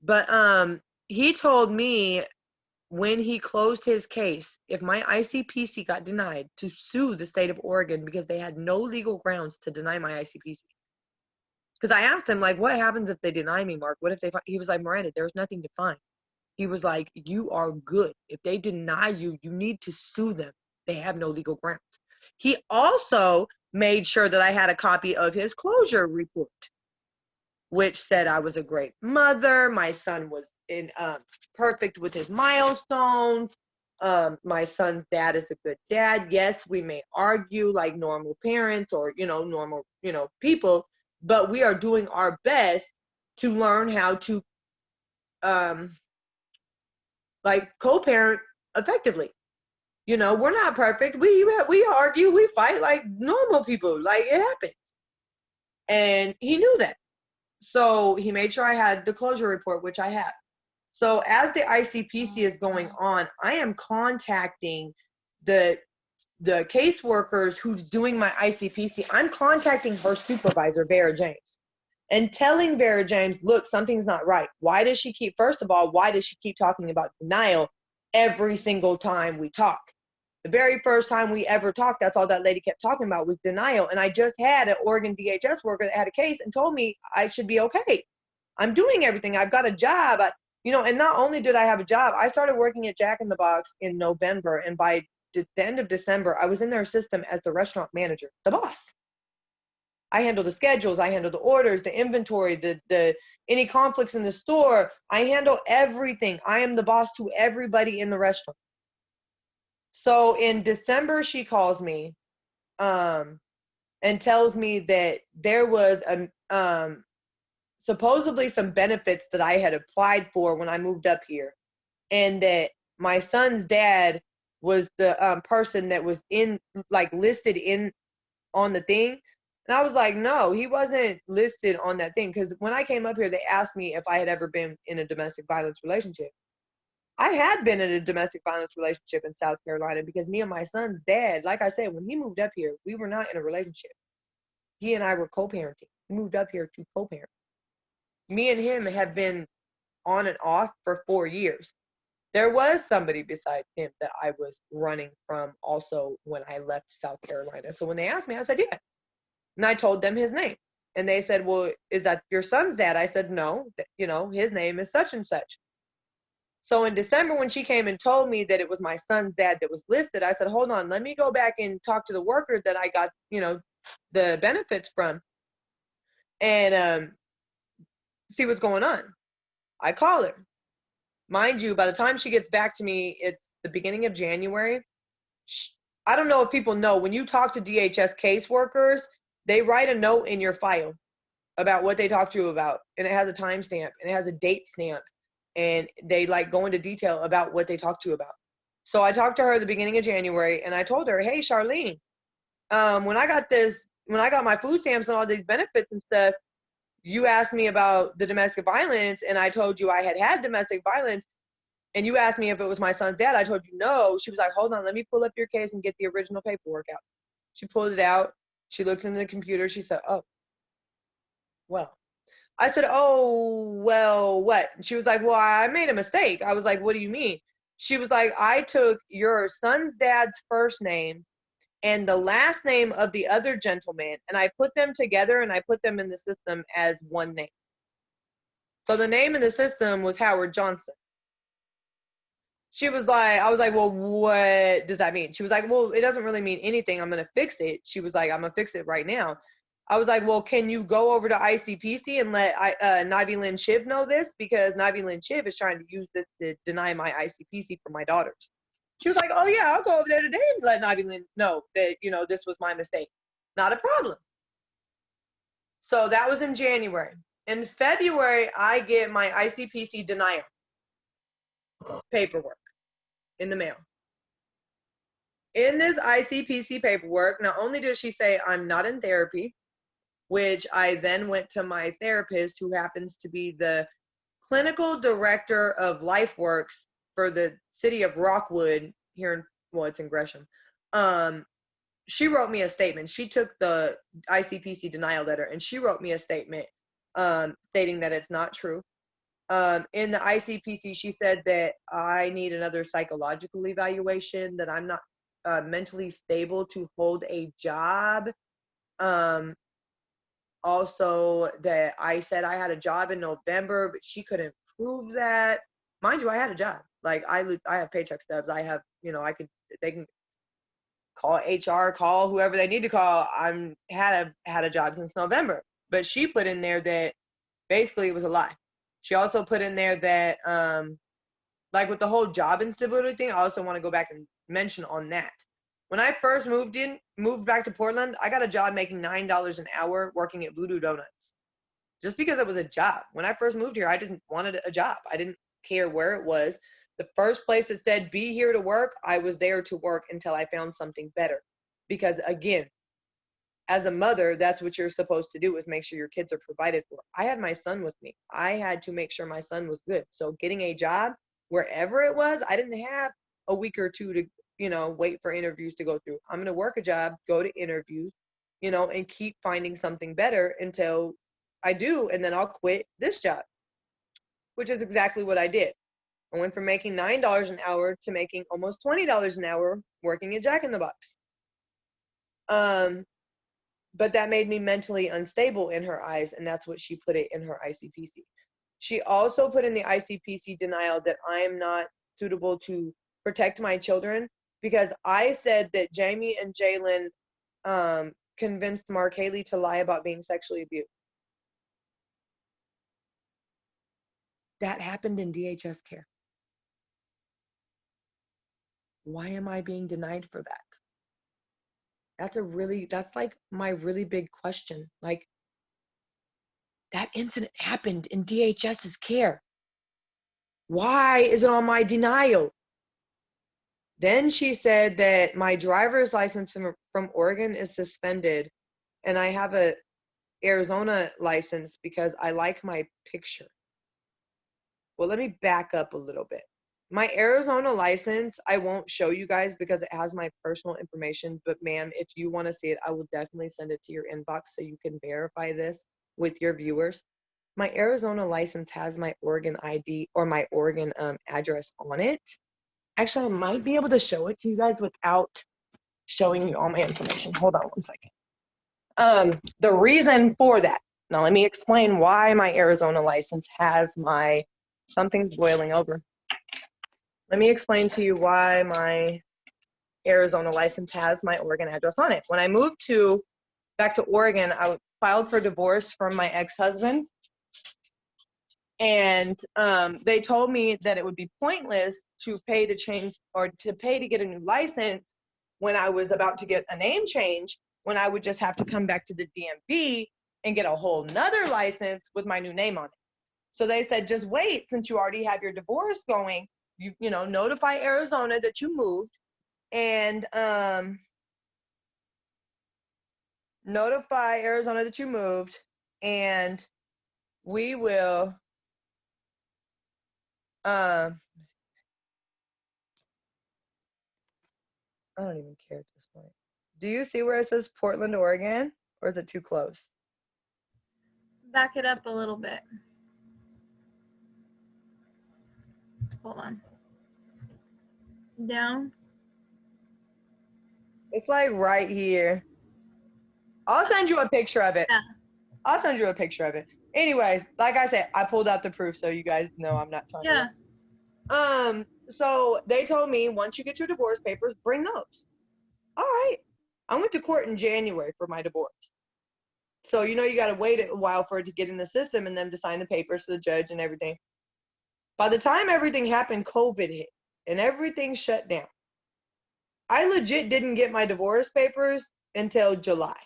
But he told me when he closed his case, if my ICPC got denied, to sue the state of Oregon because they had no legal grounds to deny my ICPC. Because I asked him, like, what happens if they deny me, Mark? What if they find? He was like, Miranda, there's nothing to find. He was like, you are good. If they deny you, you need to sue them. They have no legal grounds. He also made sure that I had a copy of his closure report, which said I was a great mother. My son was perfect with his milestones. My son's dad is a good dad. Yes, we may argue like normal parents or, normal, people, but we are doing our best to learn how to like co-parent effectively. We're not perfect. We argue, we fight like normal people. Like, it happens. And he knew that. So he made sure I had the closure report, which I have. So as the ICPC is going on, I am contacting the caseworkers who's doing my ICPC. I'm contacting her supervisor, Vera James, and telling Vera James, look, something's not right. Why does she keep talking about denial every single time we talk? The very first time we ever talked, that's all that lady kept talking about was denial. And I just had an Oregon DHS worker that had a case and told me I should be okay. I'm doing everything. I've got a job. And not only did I have a job, I started working at Jack in the Box in November. And by the end of December, I was in their system as the restaurant manager, the boss. I handle the schedules, I handle the orders, the inventory, the any conflicts in the store. I handle everything. I am the boss to everybody in the restaurant. So in December, she calls me and tells me that there was supposedly some benefits that I had applied for when I moved up here, and that my son's dad was the person that was listed in on the thing. And I was like, no, he wasn't listed on that thing. Because when I came up here, they asked me if I had ever been in a domestic violence relationship. I had been in a domestic violence relationship in South Carolina because me and my son's dad, like I said, when he moved up here, we were not in a relationship. He and I were co-parenting. He moved up here to co-parent. Me and him have been on and off for 4 years. There was somebody besides him that I was running from also when I left South Carolina. So when they asked me, I said, yeah. And I told them his name. And they said, well, is that your son's dad? I said, no, his name is such and such. So in December, when she came and told me that it was my son's dad that was listed, I said, hold on, let me go back and talk to the worker that I got, the benefits from and see what's going on. I call her. Mind you, by the time she gets back to me, it's the beginning of January. I don't know if people know, when you talk to DHS caseworkers, they write a note in your file about what they talk to you about, and it has a timestamp and it has a date stamp, and they go into detail about what they talk to you about. So I talked to her at the beginning of January, and I told her, hey, Charlene, when I got my food stamps and all these benefits and stuff, you asked me about the domestic violence, and I told you I had domestic violence, and you asked me if it was my son's dad. I told you no. She was like, hold on, let me pull up your case and get the original paperwork out. She pulled it out. She looked into the computer. She said, oh, well. I said, oh, well, what? She was like, well, I made a mistake. I was like, what do you mean? She was like, I took your son's dad's first name and the last name of the other gentleman, and I put them together, and I put them in the system as one name. So the name in the system was Howard Johnson. She was like, I was like, well, what does that mean? She was like, well, it doesn't really mean anything. I'm going to fix it. She was like, I'm going to fix it right now. I was like, well, can you go over to ICPC and let Navi Lynn Shiv know this? Because Navi Lynn Shiv is trying to use this to deny my ICPC for my daughters. She was like, oh, yeah, I'll go over there today and let Navi Lynn know that, this was my mistake. Not a problem. So that was in January. In February, I get my ICPC denial paperwork in the mail. In this ICPC paperwork, not only did she say I'm not in therapy, which I then went to my therapist, who happens to be the clinical director of LifeWorks for the city of Rockwood here it's in Gresham. She wrote me a statement. She took the ICPC denial letter and she wrote me a statement stating that it's not true, In the ICPC, she said that I need another psychological evaluation, that I'm not mentally stable to hold a job. Also, that I said I had a job in November, but she couldn't prove that. Mind you, I had a job. Like I have paycheck stubs. I have, they can call HR, call whoever they need to call. Had a job since November, but she put in there that basically it was a lie. She also put in there that like with the whole job instability thing, I also want to go back and mention on that. When I first moved back to Portland, I got a job making $9 an hour working at Voodoo Donuts. Just because it was a job. When I first moved here, I just wanted a job. I didn't care where it was. The first place that said be here to work, I was there to work until I found something better. Because again, as a mother, that's what you're supposed to do, is make sure your kids are provided for. I had my son with me. I had to make sure my son was good. So getting a job wherever it was, I didn't have a week or two to, wait for interviews to go through. I'm going to work a job, go to interviews, and keep finding something better until I do, and then I'll quit this job, which is exactly what I did. I went from making $9 an hour to making almost $20 an hour working at Jack in the Box. But that made me mentally unstable in her eyes, and that's what she put it in her ICPC. She also put in the ICPC denial that I am not suitable to protect my children because I said that Jamie and Jalen convinced Mark Haley to lie about being sexually abused. That happened in DHS care. Why am I being denied for that? That's like my really big question. Like, that incident happened in DHS's care. Why is it on my denial? Then she said that my driver's license from Oregon is suspended, and I have a Arizona license because I like my picture. Well, let me back up a little bit. My Arizona license, I won't show you guys because it has my personal information, but ma'am, if you want to see it, I will definitely send it to your inbox so you can verify this with your viewers. My Arizona license has my Oregon ID or my Oregon address on it. Actually, I might be able to show it to you guys without showing you all my information. Hold on one second. The reason for that, now let me explain why my Arizona license has my, something's boiling over. Let me explain to you why my Arizona license has my Oregon address on it. When I moved back to Oregon, I filed for divorce from my ex-husband. And they told me that it would be pointless to pay to change or to pay to get a new license when I was about to get a name change, when I would just have to come back to the DMV and get a whole nother license with my new name on it. So they said, just wait, since you already have your divorce going, you know, notify Arizona that you moved, and notify Arizona that you moved, and we will I don't even care at this point. Do you see where it says Portland, Oregon, or is it too close? Back it up a little bit. Hold on. Down. It's like right here. I'll send you a picture of it. Yeah. I'll send you a picture of it. Anyways, like I said, I pulled out the proof so you guys know I'm not trying Yeah. to. So they told me once you get your divorce papers, bring those. All right. I went to court in January for my divorce. So, you know, you got to wait a while for it to get in the system and them to sign the papers to the judge and everything. By the time everything happened, COVID hit and everything shut down. I legit didn't get my divorce papers until July.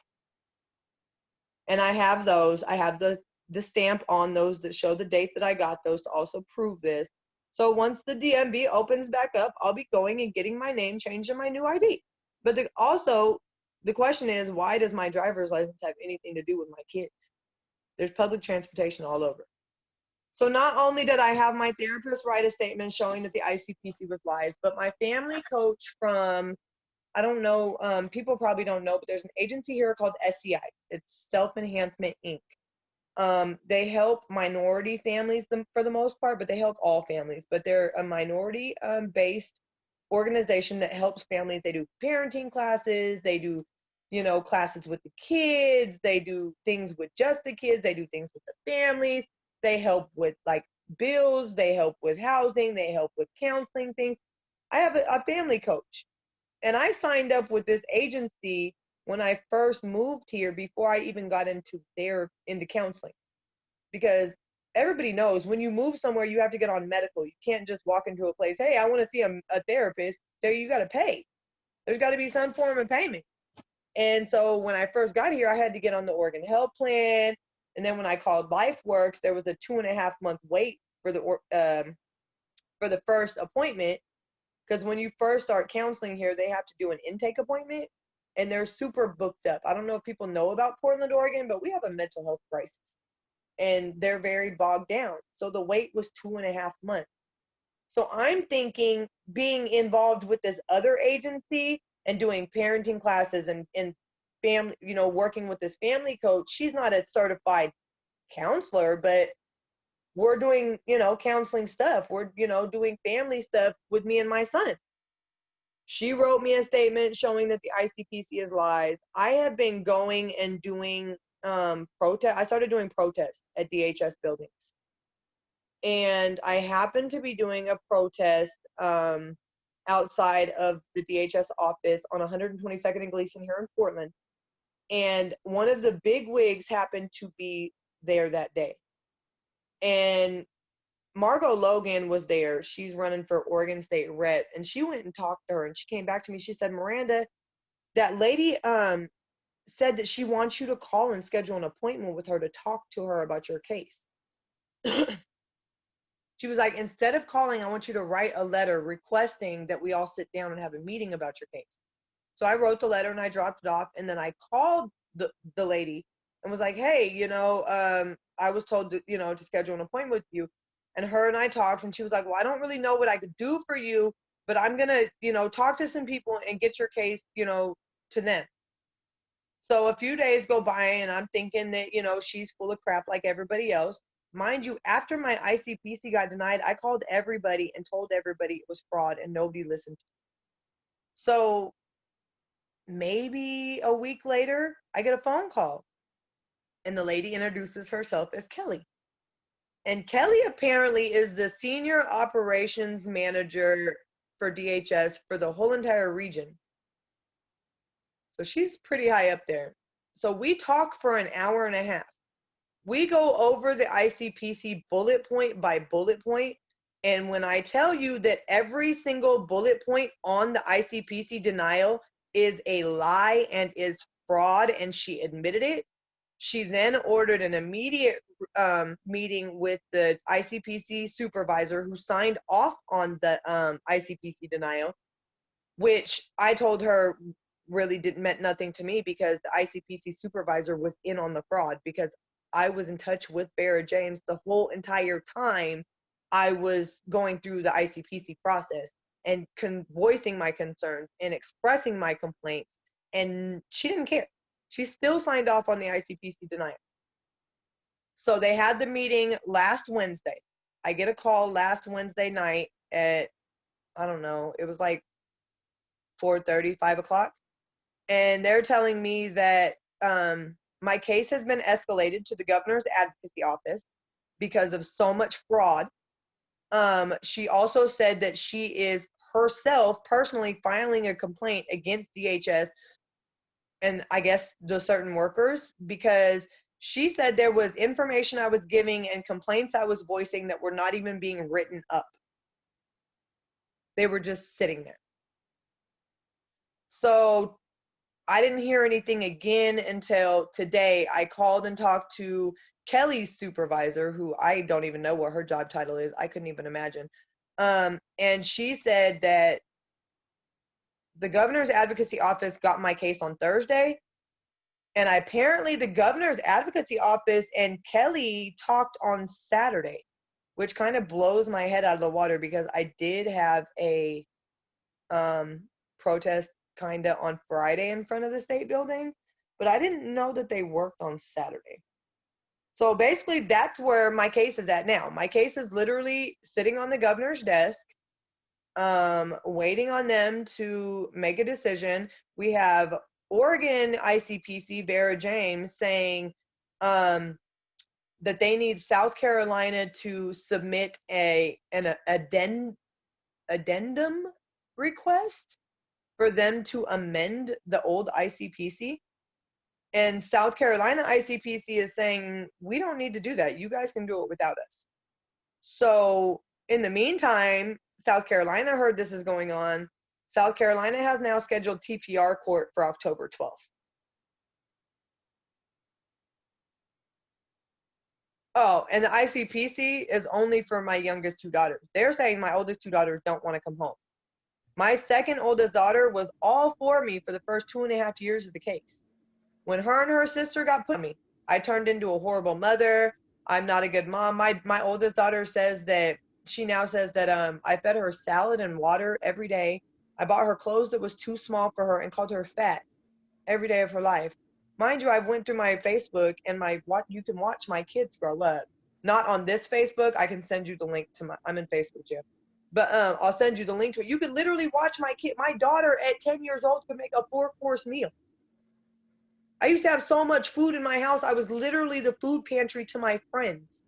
And I have those. I have the stamp on those that show the date that I got those to also prove this. So once the DMV opens back up, I'll be going and getting my name changed and my new ID. But also, the question is, why does my driver's license have anything to do with my kids? There's public transportation all over. So not only did I have my therapist write a statement showing that the ICPC was lies, but my family coach from, I don't know, people probably don't know, but there's an agency here called SCI. It's Self Enhancement Inc. They help minority families for the most part, but they help all families. But they're a minority based organization that helps families. They do parenting classes, they do, classes with the kids, they do things with just the kids, they do things with the families, they help with like bills, they help with housing, they help with counseling things. I have a family coach, and I signed up with this agency when I first moved here before I even got into counseling, because everybody knows when you move somewhere you have to get on medical. You can't just walk into a place, hey, I want to see a therapist. There, you got to pay. There's got to be some form of payment. And so when I first got here, I had to get on the Oregon Health Plan. And then when I called LifeWorks, there was a 2.5 month wait for the first appointment, because when you first start counseling here, they have to do an intake appointment, and they're super booked up. I don't know if people know about Portland, Oregon, but we have a mental health crisis, and they're very bogged down. So the wait was 2.5 months. So I'm thinking being involved with this other agency and doing parenting classes and family, working with this family coach. She's not a certified counselor, but we're doing, counseling stuff. We're, doing family stuff with me and my son. She wrote me a statement showing that the ICPC is lies. I have been going and doing protest. I started doing protests at DHS buildings, and I happened to be doing a protest outside of the DHS office on 122nd and Gleason here in Portland. And one of the big wigs happened to be there that day. And Margot Logan was there. She's running for Oregon State Rep, and she went and talked to her, and she came back to me. She said, Miranda, that lady said that she wants you to call and schedule an appointment with her to talk to her about your case. She was like, instead of calling, I want you to write a letter requesting that we all sit down and have a meeting about your case. So I wrote the letter and I dropped it off, and then I called the lady and was like, hey, I was told to schedule an appointment with you. And her and I talked, and she was like, well, I don't really know what I could do for you, but I'm going to, talk to some people and get your case, to them. So a few days go by, and I'm thinking that, she's full of crap like everybody else. Mind you, after my ICPC got denied, I called everybody and told everybody it was fraud, and nobody listened to me. So maybe a week later, I get a phone call, and the lady introduces herself as Kelly. And Kelly apparently is the senior operations manager for DHS for the whole entire region. So she's pretty high up there. So we talk for an hour and a half. We go over the ICPC bullet point by bullet point. And when I tell you that every single bullet point on the ICPC denial is a lie and is fraud, and she admitted it, she then ordered an immediate meeting with the ICPC supervisor who signed off on the ICPC denial, which I told her really meant nothing to me, because the ICPC supervisor was in on the fraud, because I was in touch with Barrett James the whole entire time I was going through the ICPC process and voicing my concerns and expressing my complaints, and she didn't care. She still signed off on the ICPC denial. So they had the meeting last Wednesday. I get a call last Wednesday night at, I don't know, it was like 4:30, 5 o'clock. And they're telling me that my case has been escalated to the governor's advocacy office because of so much fraud. She also said that she is herself personally filing a complaint against DHS and I guess the certain workers, because she said there was information I was giving and complaints I was voicing that were not even being written up. They were just sitting there. So I didn't hear anything again until today. I called and talked to Kelly's supervisor, who I don't even know what her job title is. I couldn't even imagine. And she said that the governor's advocacy office got my case on Thursday. And apparently the governor's advocacy office and Kelly talked on Saturday, which kind of blows my head out of the water, because I did have a protest kind of on Friday in front of the state building, but I didn't know that they worked on Saturday. So basically, that's where my case is at now. My case is literally sitting on the governor's desk, waiting on them to make a decision. We have Oregon ICPC Vera James saying that they need South Carolina to submit an addendum request for them to amend the old ICPC. And South Carolina ICPC is saying, we don't need to do that. You guys can do it without us. So in the meantime, South Carolina heard this is going on. South Carolina has now scheduled TPR court for October 12th. Oh, and the ICPC is only for my youngest two daughters. They're saying my oldest two daughters don't want to come home. My second oldest daughter was all for me for the first 2.5 years of the case. When her and her sister got put on me, I turned into a horrible mother. I'm not a good mom. My oldest daughter says that she now says that I fed her salad and water every day. I bought her clothes that was too small for her and called her fat every day of her life. Mind you, I've went through my Facebook and you can watch my kids grow up. Not on this Facebook. I can send you the link to I'm in Facebook, Jeff. But I'll send you the link to it. You could literally watch my daughter at 10 years old could make a 4-course meal. I used to have so much food in my house. I was literally the food pantry to my friends.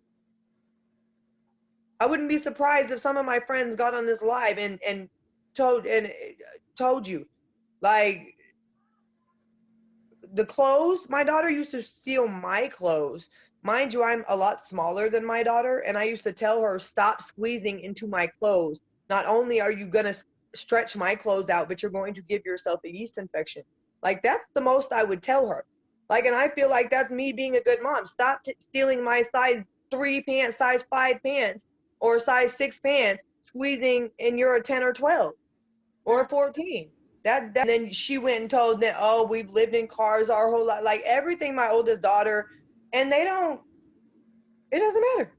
I wouldn't be surprised if some of my friends got on this live and told you, like, the clothes, my daughter used to steal my clothes. Mind you, I'm a lot smaller than my daughter, and I used to tell her, stop squeezing into my clothes. Not only are you going to stretch my clothes out, but you're going to give yourself a yeast infection. Like, that's the most I would tell her. Like, and I feel like that's me being a good mom. Stop stealing my size 3 pants, size 5 pants, or size 6 pants, squeezing, and you're a 10 or 12 or a 14. And then she went and told them, oh, we've lived in cars our whole life. Like, everything, my oldest daughter, and it doesn't matter.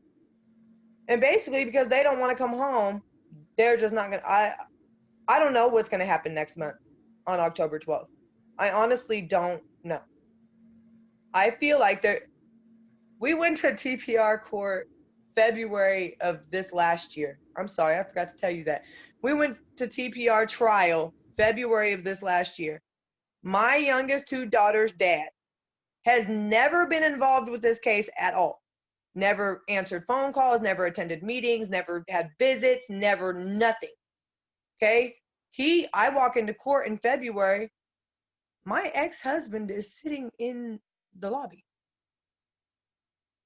And basically, because they don't want to come home, they're just not going to, I don't know what's going to happen next month on October 12th. I honestly don't know. I feel like we went to TPR court February of this last year. I'm sorry, I forgot to tell you that. We went to TPR trial February of this last year. My youngest two daughters' dad has never been involved with this case at all. Never answered phone calls, never attended meetings, never had visits, never nothing. Okay? I walk into court in February. My ex-husband is sitting in the lobby.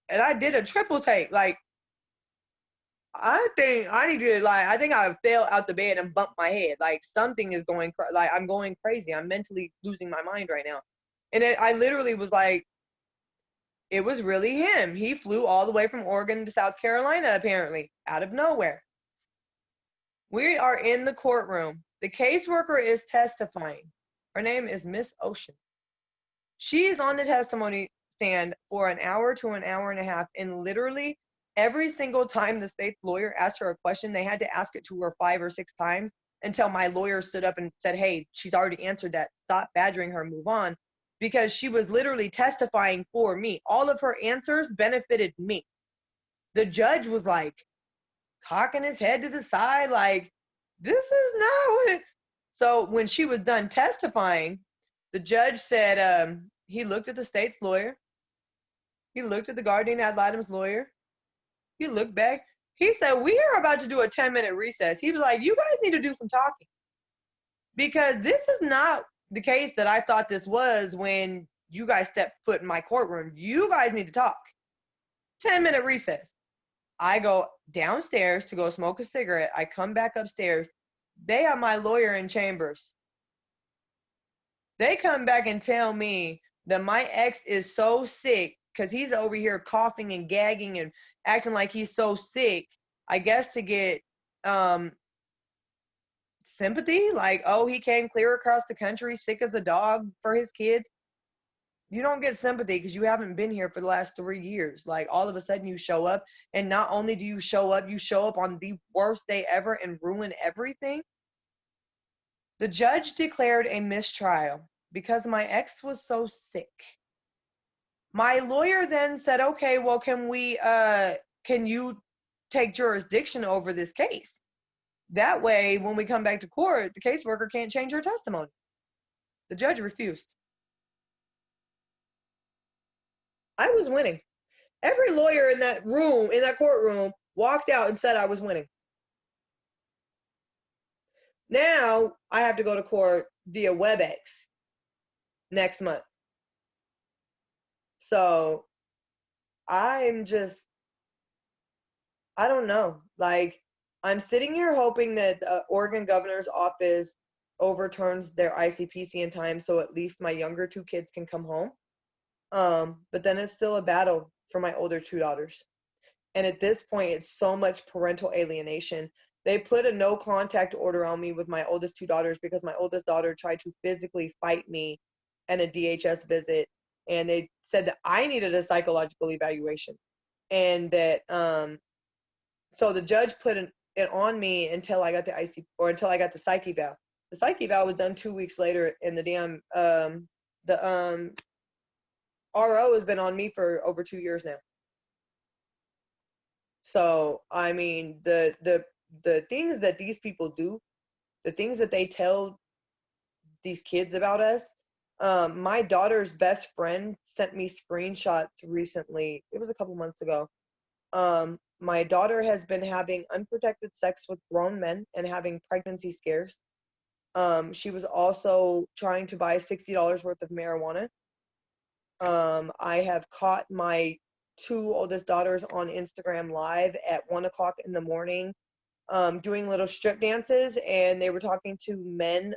And I did a triple take. Like, I think I fell out the bed and bumped my head. Like, something is going, like, I'm going crazy. I'm mentally losing my mind right now. And I literally was like, it was really him. He flew all the way from Oregon to South Carolina, apparently, out of nowhere. We are in the courtroom. The caseworker is testifying. Her name is Miss Ocean. She's on the testimony stand for an hour to an hour and a half, and literally every single time the state's lawyer asked her a question, they had to ask it to her 5 or 6 times until my lawyer stood up and said, hey, she's already answered that. Stop badgering her, move on. Because she was literally testifying for me. All of her answers benefited me. The judge was like cocking his head to the side, like, this is not what. So when she was done testifying, the judge said, he looked at the state's lawyer. He looked at the guardian ad litem's lawyer. He looked back. He said, we are about to do a 10-minute recess. He was like, you guys need to do some talking. Because this is not the case that I thought this was when you guys stepped foot in my courtroom. You guys need to talk. 10-minute recess. I go downstairs to go smoke a cigarette. I come back upstairs. They have my lawyer in chambers. They come back and tell me that my ex is so sick because he's over here coughing and gagging and acting like he's so sick, I guess to get sympathy, like, oh, he came clear across the country sick as a dog for his kids. You don't get sympathy because you haven't been here for the last 3 years. Like, all of a sudden you show up, and not only do you show up on the worst day ever and ruin everything. The judge declared a mistrial because my ex was so sick. My lawyer then said, okay, well, can you take jurisdiction over this case? That way, when we come back to court, the caseworker can't change her testimony. The judge refused. I was winning. Every lawyer in that room, in that courtroom, walked out and said I was winning. Now I have to go to court via WebEx next month. So I'm just, I don't know. Like, I'm sitting here hoping that the Oregon governor's office overturns their ICPC in time so at least my younger two kids can come home. But then it's still a battle for my older two daughters. And at this point, it's so much parental alienation. They put a no contact order on me with my oldest two daughters because my oldest daughter tried to physically fight me at a DHS visit. And they said that I needed a psychological evaluation. And that, so the judge put it on me until I got the until I got the psych eval. The psych eval was done 2 weeks later, and the damn, the RO has been on me for over 2 years now. So, I mean, the things that these people do, the things that they tell these kids about us. My daughter's best friend sent me screenshots recently. It was a couple months ago. My daughter has been having unprotected sex with grown men and having pregnancy scares. She was also trying to buy $60 worth of marijuana. I have caught my two oldest daughters on Instagram Live at 1 o'clock in the morning, doing little strip dances, and they were talking to men.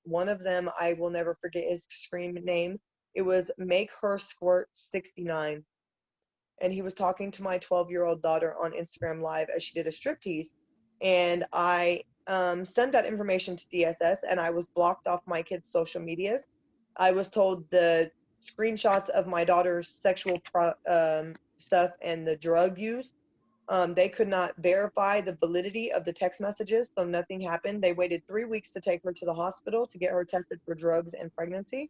One of them, I will never forget his screen name. It was Make Her Squirt 69. And he was talking to my 12-year-old daughter on Instagram Live as she did a striptease. And I sent that information to DSS, and I was blocked off my kids' social medias. I was told the screenshots of my daughter's sexual stuff and the drug use, they could not verify the validity of the text messages, so nothing happened. They waited 3 weeks to take her to the hospital to get her tested for drugs and pregnancy.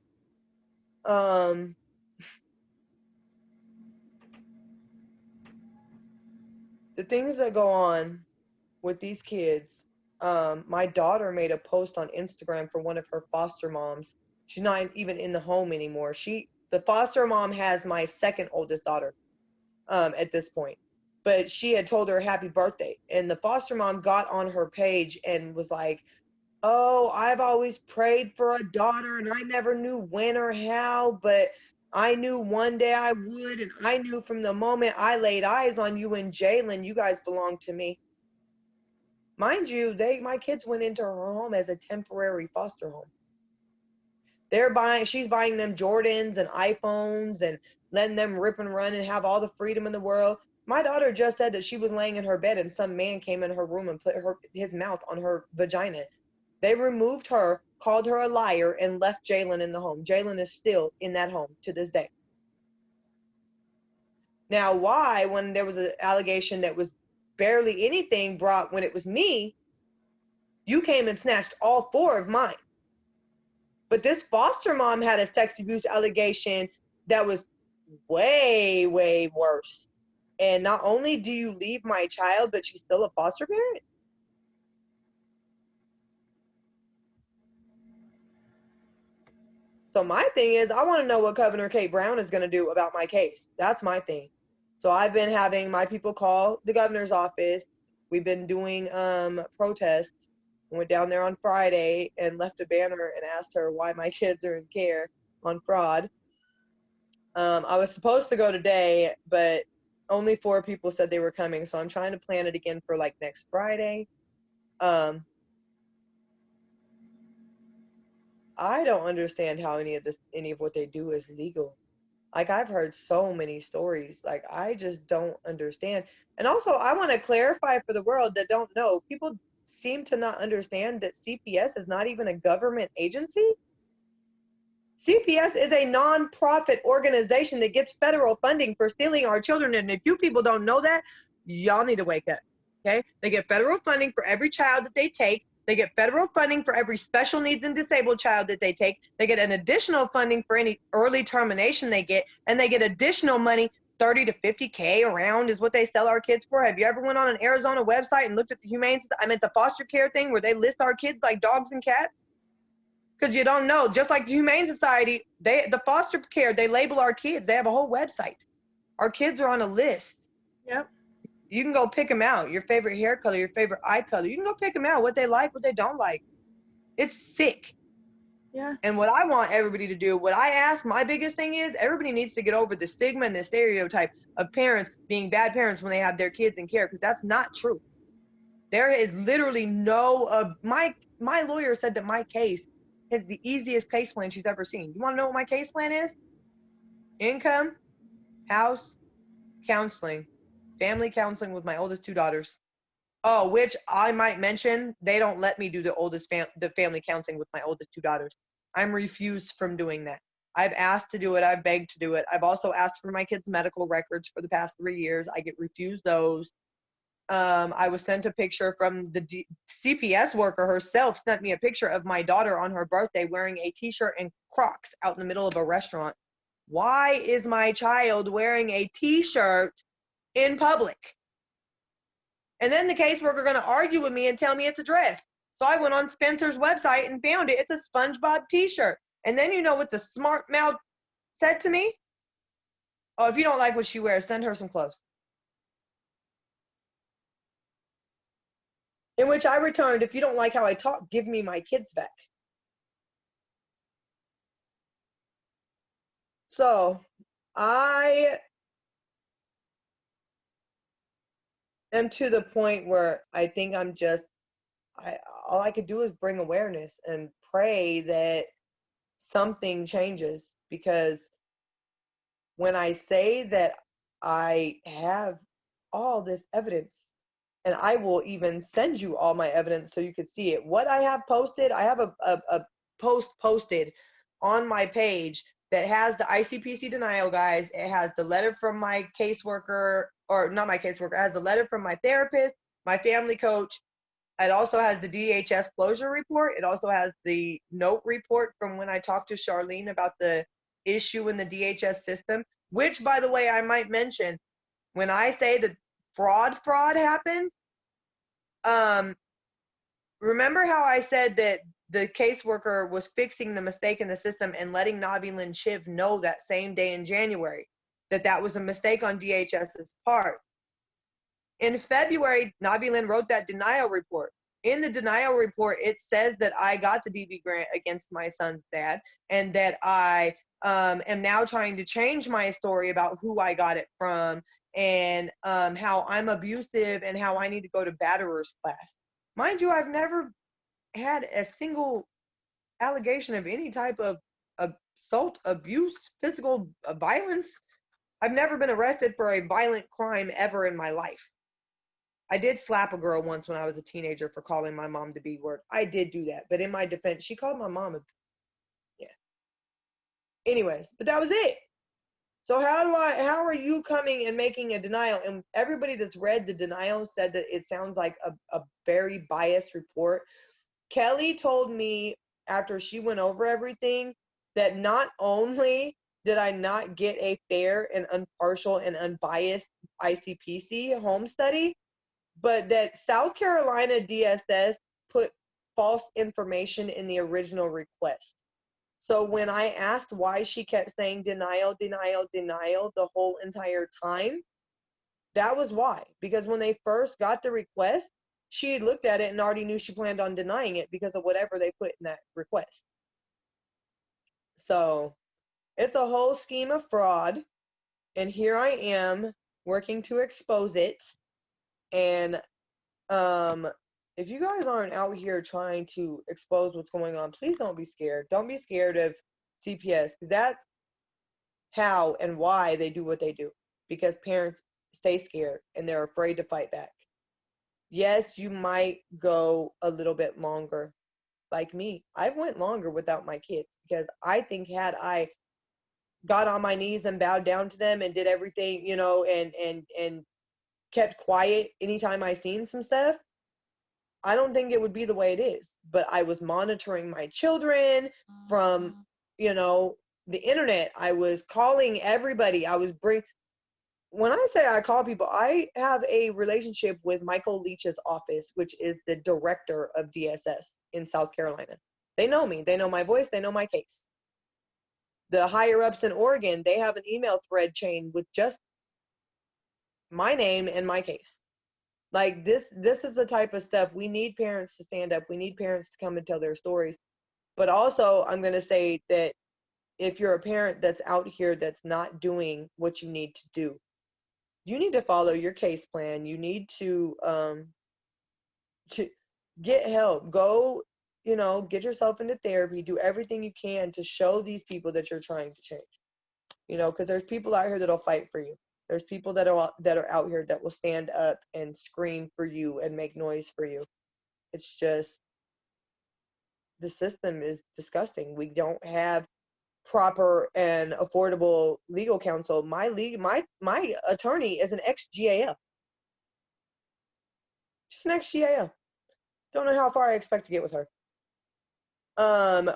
The things that go on with these kids, my daughter made a post on Instagram for one of her foster moms. She's not even in the home anymore. The foster mom has my second oldest daughter, at this point. But she had told her happy birthday, and the foster mom got on her page and was like, oh, I've always prayed for a daughter and I never knew when or how, but I knew one day I would, and I knew from the moment I laid eyes on you and Jalen, you guys belong to me. Mind you, my kids went into her home as a temporary foster home. She's buying them Jordans and iPhones and letting them rip and run and have all the freedom in the world. My daughter just said that she was laying in her bed and some man came in her room and put his mouth on her vagina. They removed her, called her a liar, and left Jalen in the home. Jalen is still in that home to this day. Now, why, when there was an allegation that was barely anything brought when it was me, you came and snatched all 4 of mine? But this foster mom had a sex abuse allegation that was way, way worse. And not only do you leave my child, but she's still a foster parent? So my thing is, I want to know what Governor Kate Brown is going to do about my case. That's my thing. So I've been having my people call the governor's office. We've been doing protests. Went down there on Friday and left a banner and asked her why my kids are in care on fraud. I was supposed to go today, but only 4 people said they were coming. So I'm trying to plan it again for like next Friday. I don't understand how any of what they do is legal. Like, I've heard so many stories. Like, I just don't understand. And also, I want to clarify for the world that don't know. People seem to not understand that CPS is not even a government agency. CPS is a non-profit organization that gets federal funding for stealing our children. And if you people don't know that, y'all need to wake up. Okay? They get federal funding for every child that they take. They get federal funding for every special needs and disabled child that they take. They get an additional funding for any early termination they get, and they get additional money, 30 to 50K around is what they sell our kids for. Have you ever went on an Arizona website and looked at the foster care thing where they list our kids like dogs and cats? Because you don't know. Just like the Humane Society, the foster care, they label our kids. They have a whole website. Our kids are on a list. Yep. You can go pick them out. Your favorite hair color, your favorite eye color. You can go pick them out, what they like, what they don't like. It's sick. Yeah. And what I want everybody to do, what I ask, my biggest thing is everybody needs to get over the stigma and the stereotype of parents being bad parents when they have their kids in care, because that's not true. There is literally no, my lawyer said that my case is the easiest case plan she's ever seen. You want to know what my case plan is? Income, house, counseling, family counseling with my oldest two daughters. Oh, which I might mention, they don't let me do the family counseling with my oldest two daughters. I'm refused from doing that. I've asked to do it. I've begged to do it. I've also asked for my kids' medical records for the past 3 years. I get refused those. I was sent a picture from the CPS worker herself, sent me a picture of my daughter on her birthday wearing a t-shirt and Crocs out in the middle of a restaurant. Why is my child wearing a t-shirt in public? And then the caseworker going to argue with me and tell me it's a dress. So I went on Spencer's website and found it. It's a SpongeBob t-shirt. And then you know what the smart mouth said to me? Oh, if you don't like what she wears, send her some clothes. In which I returned, if you don't like how I talk, give me my kids back. So I am to the point where I think I'm just, all I could do is bring awareness and pray that something changes, because when I say that I have all this evidence, and I will even send you all my evidence so you could see it. What I have posted, I have a post posted on my page that has the ICPC denial, guys. It has the letter from my caseworker, or not my caseworker, it has the letter from my therapist, my family coach. It also has the DHS closure report. It also has the note report from when I talked to Charlene about the issue in the DHS system, which, by the way, I might mention, when I say that fraud happened, remember how I said that the caseworker was fixing the mistake in the system and letting Navi Lynn Shiv know that same day in January that that was a mistake on DHS's part. In February, Navi Lynn wrote that denial report. In the denial report, it says that I got the DV grant against my son's dad, and that I am now trying to change my story about who I got it from, and how I'm abusive and how I need to go to batterer's class. Mind you, I've never had a single allegation of any type of assault, abuse, physical violence. I've never been arrested for a violent crime ever in my life. I did slap a girl once when I was a teenager for calling my mom the B word. I did do that, but in my defense, she called my mom a, yeah. Anyways, but that was it. So how are you coming and making a denial? And everybody that's read the denial said that it sounds like a very biased report. Kelly told me after she went over everything that not only did I not get a fair and impartial and unbiased ICPC home study, but that South Carolina DSS put false information in the original request. So when I asked why she kept saying denial, denial, denial the whole entire time, that was why. Because when they first got the request, she had looked at it and already knew she planned on denying it because of whatever they put in that request. So it's a whole scheme of fraud. And here I am working to expose it. And if you guys aren't out here trying to expose what's going on, please don't be scared. Don't be scared of CPS, because that's how and why they do what they do, because parents stay scared and they're afraid to fight back. Yes, you might go a little bit longer. Like me, I went longer without my kids, because I think had I got on my knees and bowed down to them and did everything, you know, and kept quiet anytime I seen some stuff, I don't think it would be the way it is. But I was monitoring my children from, the internet. I was calling everybody. When I say I call people, I have a relationship with Michael Leach's office, which is the director of DSS in South Carolina. They know me. They know my voice. They know my case. The higher ups in Oregon, they have an email thread chain with just my name and my case. Like this is the type of stuff we need parents to stand up. We need parents to come and tell their stories. But also, I'm going to say that if you're a parent that's out here that's not doing what you need to do, you need to follow your case plan. You need to get help. Go, get yourself into therapy. Do everything you can to show these people that you're trying to change. Because there's people out here that'll fight for you. There's people that are out here that will stand up and scream for you and make noise for you. It's just the system is disgusting. We don't have proper and affordable legal counsel. My attorney is an ex-GAF. Just an ex-GAF. Don't know how far I expect to get with her.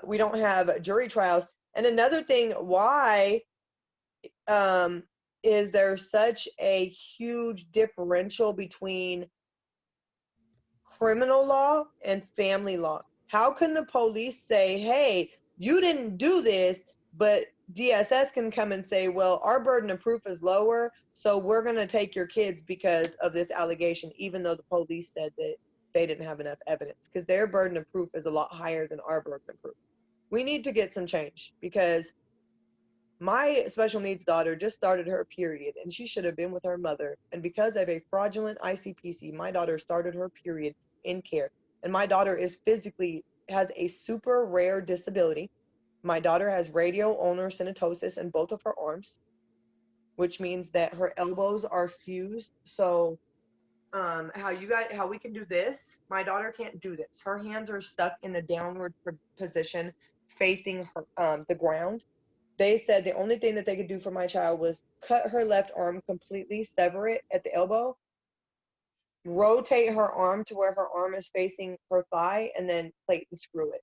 We don't have jury trials. And another thing, why is there such a huge differential between criminal law and family law? How can the police say, hey, you didn't do this, but DSS can come and say, well, our burden of proof is lower, so we're going to take your kids because of this allegation, even though the police said that they didn't have enough evidence, because their burden of proof is a lot higher than our burden of proof. We need to get some change, because my special needs daughter just started her period, and she should have been with her mother. And because of a fraudulent ICPC, my daughter started her period in care. And my daughter has a super rare disability. My daughter has radial ulnar synostosis in both of her arms, which means that her elbows are fused. So how we can do this, my daughter can't do this. Her hands are stuck in a downward position facing the ground. They said the only thing that they could do for my child was cut her left arm completely, sever it at the elbow, rotate her arm to where her arm is facing her thigh, and then plate and screw it.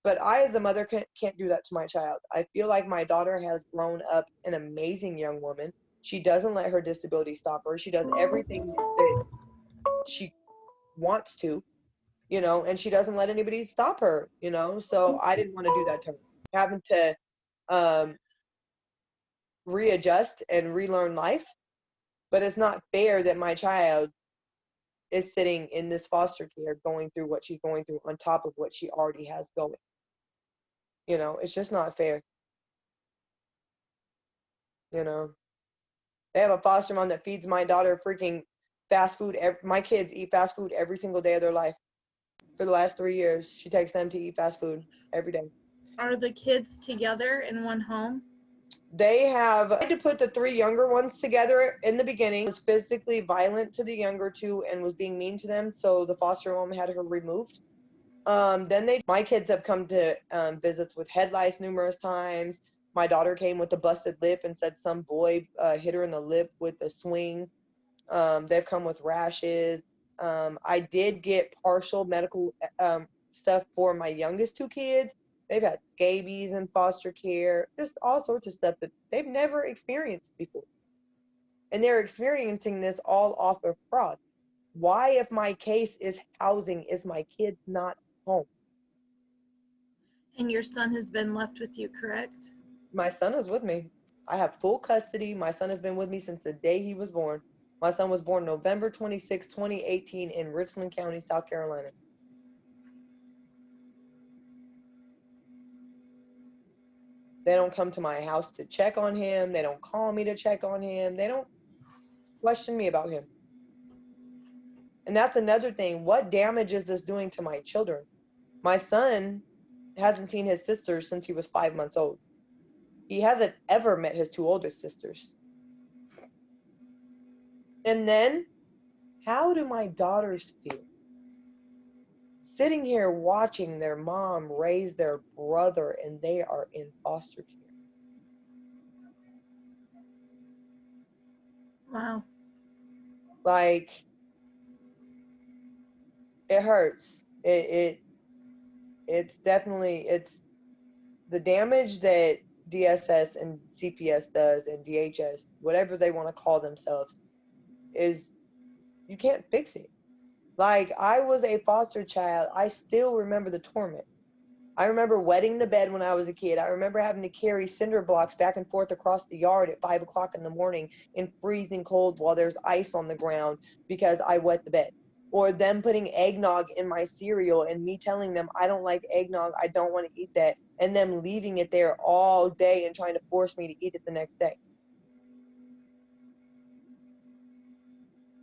But I, as a mother, can't do that to my child. I feel like my daughter has grown up an amazing young woman. She doesn't let her disability stop her. She does everything that she wants to, and she doesn't let anybody stop her, So I didn't want to do that to her. Having to readjust and relearn life, but it's not fair that my child is sitting in this foster care going through what she's going through on top of what she already has going. It's just not fair. They have a foster mom that feeds my daughter freaking fast food. My kids eat fast food every single day of their life. For the last 3 years, she takes them to eat fast food every day. Are the kids together in one home? They have tried to put the 3 younger ones together in the beginning. Was physically violent to the younger 2 and was being mean to them, so the foster mom had her removed. Then my kids have come to visits with head lice numerous times. My daughter came with a busted lip and said some boy hit her in the lip with a swing. They've come with rashes. I did get partial medical stuff for my youngest 2 kids. They've had scabies in foster care, just all sorts of stuff that they've never experienced before. And they're experiencing this all off of fraud. Why, if my case is housing, is my kid not home? And your son has been left with you, correct? My son is with me. I have full custody. My son has been with me since the day he was born. My son was born November 26, 2018 in Richland County, South Carolina. They don't come to my house to check on him. They don't call me to check on him. They don't question me about him. And that's another thing. What damage is this doing to my children? My son hasn't seen his sisters since he was 5 months old. He hasn't ever met his 2 oldest sisters. And then, how do my daughters feel? Sitting here watching their mom raise their brother and they are in foster care. Wow. Like, it hurts. It's definitely, it's the damage that DSS and CPS does and DHS, whatever they want to call themselves, is you can't fix it. Like, I was a foster child. I still remember the torment. I remember wetting the bed when I was a kid. I remember having to carry cinder blocks back and forth across the yard at 5 o'clock in the morning in freezing cold while there's ice on the ground because I wet the bed. Or them putting eggnog in my cereal and me telling them I don't like eggnog, I don't want to eat that, and them leaving it there all day and trying to force me to eat it the next day.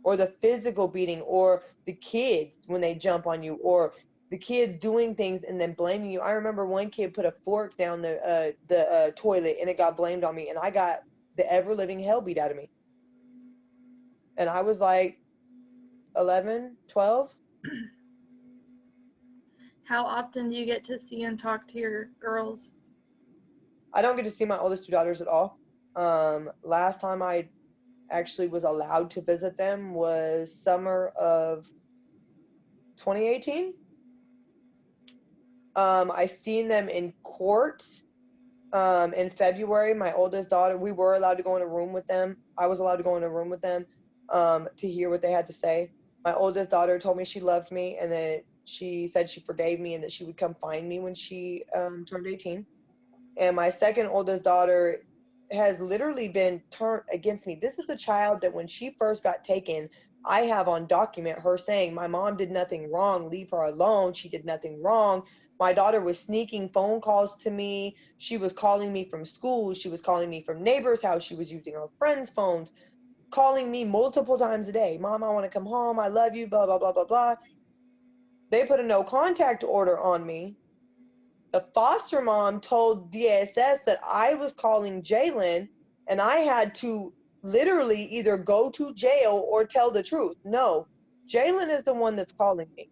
Or the physical beating, or the kids when they jump on you, or the kids doing things and then blaming you. I remember one kid put a fork down the toilet and it got blamed on me, and I got the ever living hell beat out of me. And I was like 11, 12. How often do you get to see and talk to your girls? I don't get to see my oldest two daughters at all. Last time I actually was allowed to visit them was summer of 2018. I seen them in court in February. My oldest daughter, we were allowed to go in a room with them. I was allowed to go in a room with them to hear what they had to say. My oldest daughter told me she loved me, and that she said she forgave me and that she would come find me when she turned 18. And my second oldest daughter has literally been turned against me. This is a child that when she first got taken, I have on document her saying, my mom did nothing wrong, leave her alone, she did nothing wrong. My daughter was sneaking phone calls to me. She was calling me from school. She was calling me from neighbors' house. She was using her friends' phones, calling me multiple times a day. Mom, I want to come home. I love you, blah, blah, blah, blah, blah. They put a no contact order on me. The foster mom told DSS that I was calling Jalen and I had to literally either go to jail or tell the truth. No, Jalen is the one that's calling me.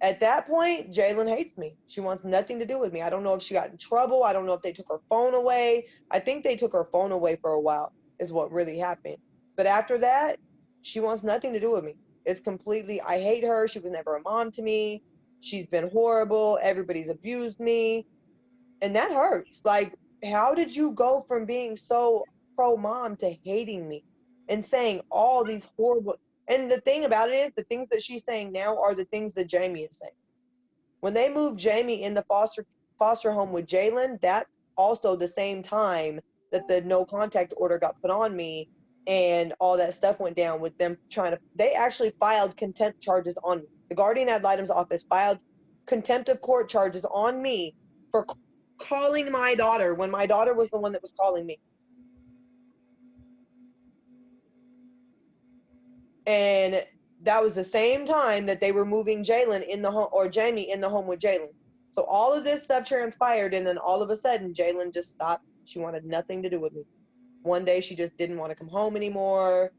At that point, Jalen hates me. She wants nothing to do with me. I don't know if she got in trouble. I don't know if they took her phone away. I think they took her phone away for a while, is what really happened. But after that, she wants nothing to do with me. It's completely, I hate her. She was never a mom to me. She's been horrible. Everybody's abused me. And that hurts. Like, how did you go from being so pro mom to hating me and saying all these horrible, and the thing about it is the things that she's saying now are the things that Jamie is saying. When they moved Jamie in the foster home with Jalen, that's also the same time that the no contact order got put on me and all that stuff went down with them trying to, they actually filed contempt charges on me. The guardian ad litem's office filed contempt of court charges on me for calling my daughter when my daughter was the one that was calling me. And that was the same time that they were moving Jalen in the home, or Jamie in the home with Jalen. So all of this stuff transpired, and then all of a sudden, Jalen just stopped. She wanted nothing to do with me. One day, she just didn't want to come home anymore.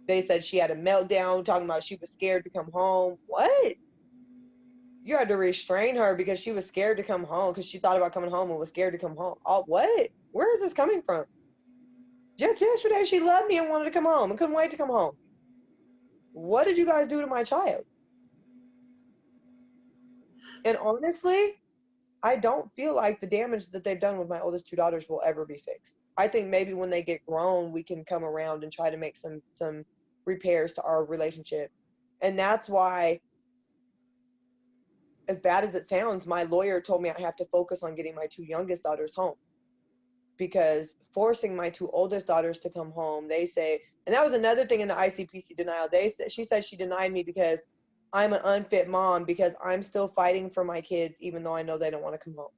They said she had a meltdown, talking about she was scared to come home. What? You had to restrain her because she was scared to come home, because she thought about coming home and was scared to come home. Oh, what? Where is this coming from? Just yesterday, she loved me and wanted to come home and couldn't wait to come home. What did you guys do to my child? And honestly, I don't feel like the damage that they've done with my oldest two daughters will ever be fixed. I think maybe when they get grown, we can come around and try to make some repairs to our relationship. And that's why, as bad as it sounds, my lawyer told me I have to focus on getting my two youngest daughters home. Because forcing my two oldest daughters to come home, they say, and that was another thing in the ICPC denial. She said she denied me because I'm an unfit mom because I'm still fighting for my kids even though I know they don't want to come home.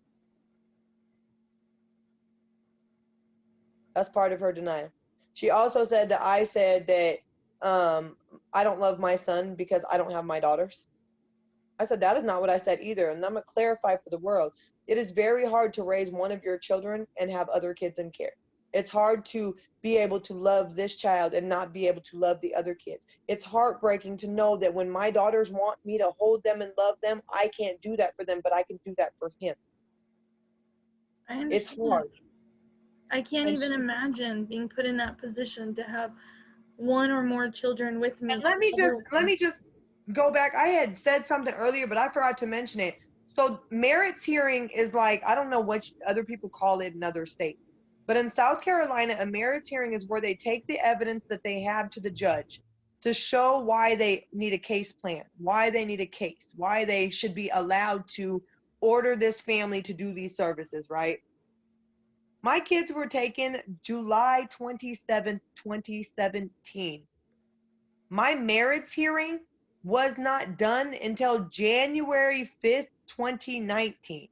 That's part of her denial. She also said that I said that I don't love my son because I don't have my daughters. I said that is not what I said either, and I'm going to clarify for the world. It is very hard to raise one of your children and have other kids in care. It's hard to be able to love this child and not be able to love the other kids. It's heartbreaking to know that when my daughters want me to hold them and love them, I can't do that for them, but I can do that for him. I understand. It's hard. I can't even imagine being put in that position to have one or more children with me. And let me just go back. I had said something earlier, but I forgot to mention it. So merits hearing is like, I don't know what other people call it in other states, but in South Carolina, a merits hearing is where they take the evidence that they have to the judge to show why they need a case plan, why they need a case, why they should be allowed to order this family to do these services, right? My kids were taken July 27th, 2017. My merits hearing was not done until January 5th, 2019,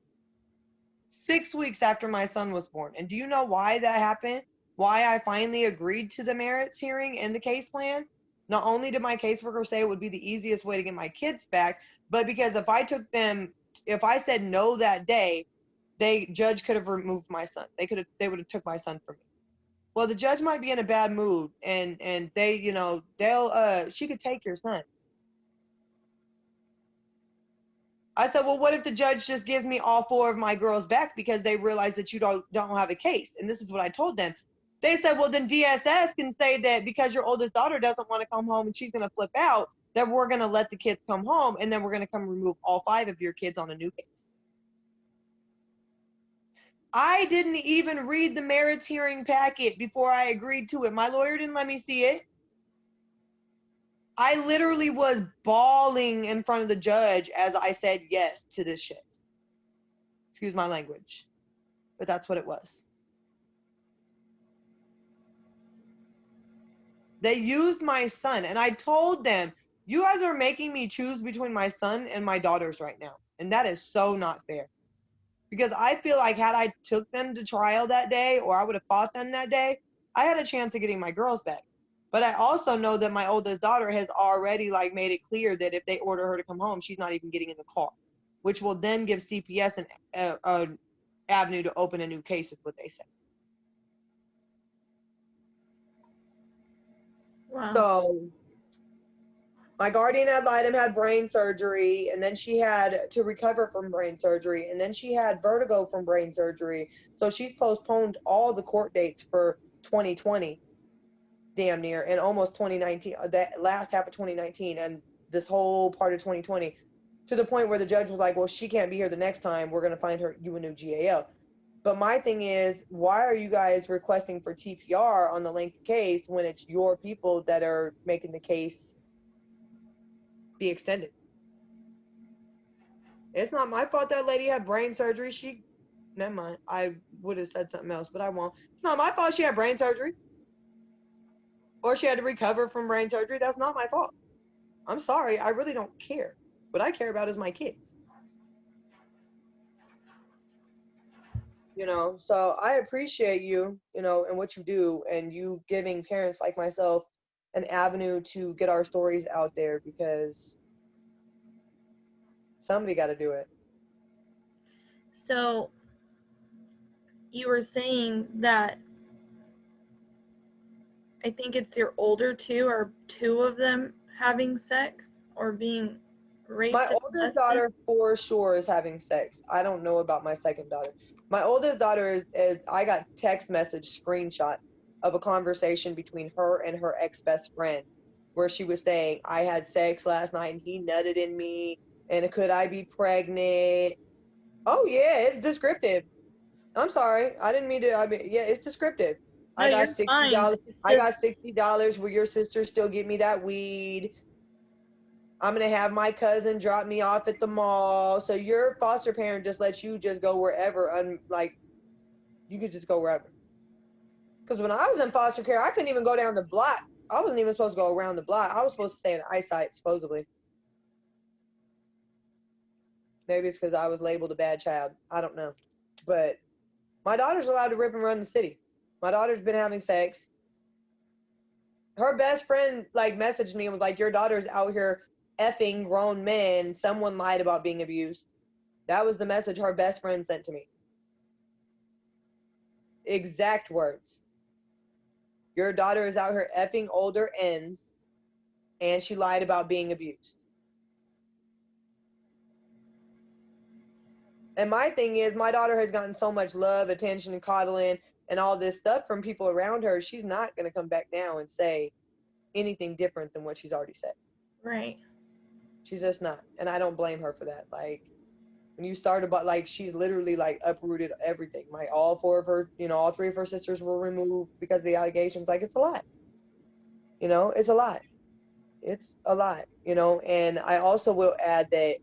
6 weeks after my son was born. And do you know why that happened? Why I finally agreed to the merits hearing and the case plan? Not only did my caseworker say it would be the easiest way to get my kids back, but because if I said no that day, judge could have removed my son. They would have took my son from me. Well, the judge might be in a bad mood, and they, she could take your son. I said, well, what if the judge just gives me all 4 of my girls back because they realize that you don't have a case? And this is what I told them. They said, well, then DSS can say that because your oldest daughter doesn't want to come home and she's going to flip out, that we're going to let the kids come home, and then we're going to come remove all 5 of your kids on a new case. I didn't even read the merits hearing packet before I agreed to it. My lawyer didn't let me see it. I literally was bawling in front of the judge as I said yes to this shit. Excuse my language, but that's what it was. They used my son, and I told them, you guys are making me choose between my son and my daughters right now, and that is so not fair. Because I feel like had I took them to trial that day, or I would have fought them that day, I had a chance of getting my girls back. But I also know that my oldest daughter has already made it clear that if they order her to come home, she's not even getting in the car, which will then give CPS an avenue to open a new case, is what they say. Wow. So my guardian ad litem had brain surgery, and then she had to recover from brain surgery, and then she had vertigo from brain surgery. So she's postponed all the court dates for 2020, damn near, and almost 2019, that last half of 2019, and this whole part of 2020, to the point where the judge was like, well, she can't be here the next time. We're going to find you a new GAL. But my thing is, why are you guys requesting for TPR on the length case when it's your people that are making the case be extended? It's not my fault that lady had brain surgery. Never mind. I would have said something else, but I won't. It's not my fault she had brain surgery, or she had to recover from brain surgery. That's not my fault. I'm sorry. I really don't care. What I care about is my kids. So I appreciate you, and what you do, and you giving parents like myself an avenue to get our stories out there, because somebody got to do it. So you were saying that I think it's your older two, or 2 of them having sex or being raped. My oldest daughter for sure is having sex. I don't know about my second daughter. My oldest daughter is I got text message screenshot of a conversation between her and her ex-best friend, where she was saying, I had sex last night and he nutted in me, and could I be pregnant? Oh yeah, it's descriptive. I'm sorry. I didn't mean to. Yeah, it's descriptive. No, I got you're fine. $60. I got $60. Will your sister still get me that weed? I'm gonna have my cousin drop me off at the mall. So your foster parent just lets you just go wherever, you could just go wherever. Because when I was in foster care, I couldn't even go down the block. I wasn't even supposed to go around the block. I was supposed to stay in eyesight, supposedly. Maybe it's because I was labeled a bad child. I don't know. But my daughter's allowed to rip and run the city. My daughter's been having sex. Her best friend messaged me and was like, your daughter's out here effing grown men. Someone lied about being abused. That was the message her best friend sent to me. Exact words. Your daughter is out here effing older ends, and she lied about being abused. And my thing is, my daughter has gotten so much love, attention, and coddling, and all this stuff from people around her. She's not going to come back now and say anything different than what she's already said. Right. She's just not. And I don't blame her for that. Like, when you start about, like, she's literally like uprooted everything. Like, all four of her, all three of her sisters were removed because of the allegations. Like, it's a lot. It's a lot. It's a lot, and I also will add that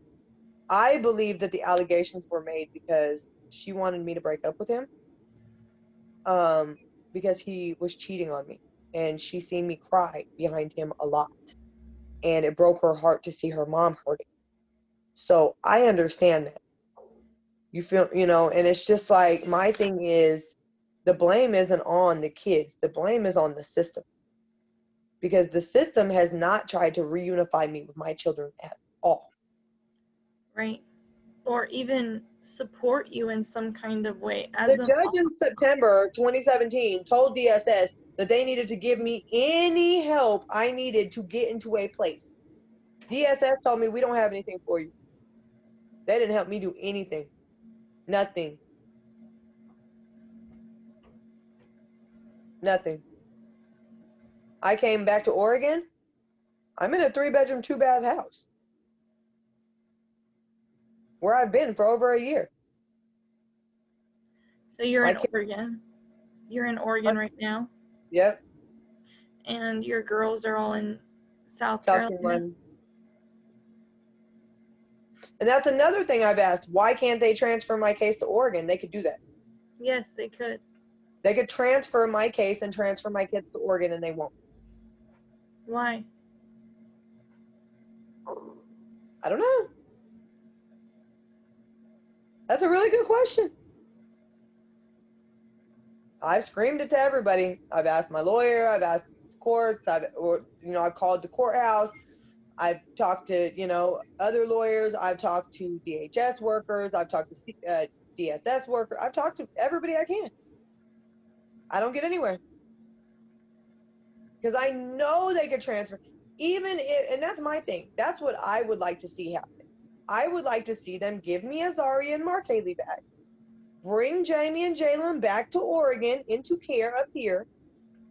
I believe that the allegations were made because she wanted me to break up with him, because he was cheating on me, and she seen me cry behind him a lot, and it broke her heart to see her mom hurting. So I understand that. You feel, and it's just like, my thing is, the blame isn't on the kids. The blame is on the system, because the system has not tried to reunify me with my children at all. Right. Or even support you in some kind of way. The judge in September 2017 told DSS that they needed to give me any help I needed to get into a place. DSS told me, we don't have anything for you. They didn't help me do anything. Nothing. Nothing. I came back to Oregon. I'm in a 3-bedroom, 2-bath house where I've been for over a year. So you're in Oregon. You're in Oregon right now? Yep. And your girls are all in South Carolina? And that's another thing I've asked. Why can't they transfer my case to Oregon? They could do that. Yes, they could. They could transfer my case and transfer my kids to Oregon, and they won't. Why? I don't know. That's a really good question. I've screamed it to everybody. I've asked my lawyer. I've asked the courts. I've called the courthouse. I've talked to, other lawyers. I've talked to DHS workers. I've talked to DSS workers. I've talked to everybody I can. I don't get anywhere. Because I know they could transfer. And that's my thing. That's what I would like to see happen. I would like to see them give me Azari and Mark Haley back. Bring Jamie and Jalen back to Oregon into care up here,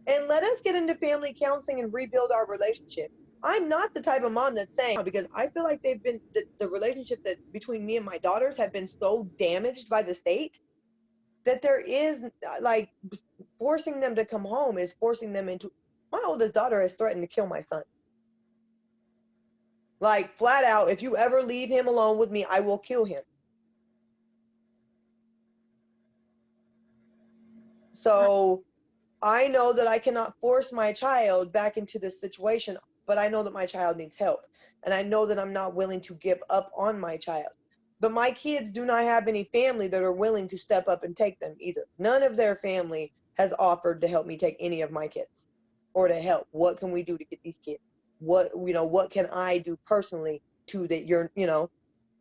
and let us get into family counseling and rebuild our relationship. I'm not the type of mom that's saying, because I feel like they've been, the relationship that between me and my daughters have been so damaged by the state that there is, like, forcing them to come home is forcing them into, my oldest daughter has threatened to kill my son. Like, flat out, if you ever leave him alone with me, I will kill him. So I know that I cannot force my child back into this situation, but I know that my child needs help. And I know that I'm not willing to give up on my child. But my kids do not have any family that are willing to step up and take them either. None of their family has offered to help me take any of my kids, or to help. What can we do to get these kids? What can I do personally to that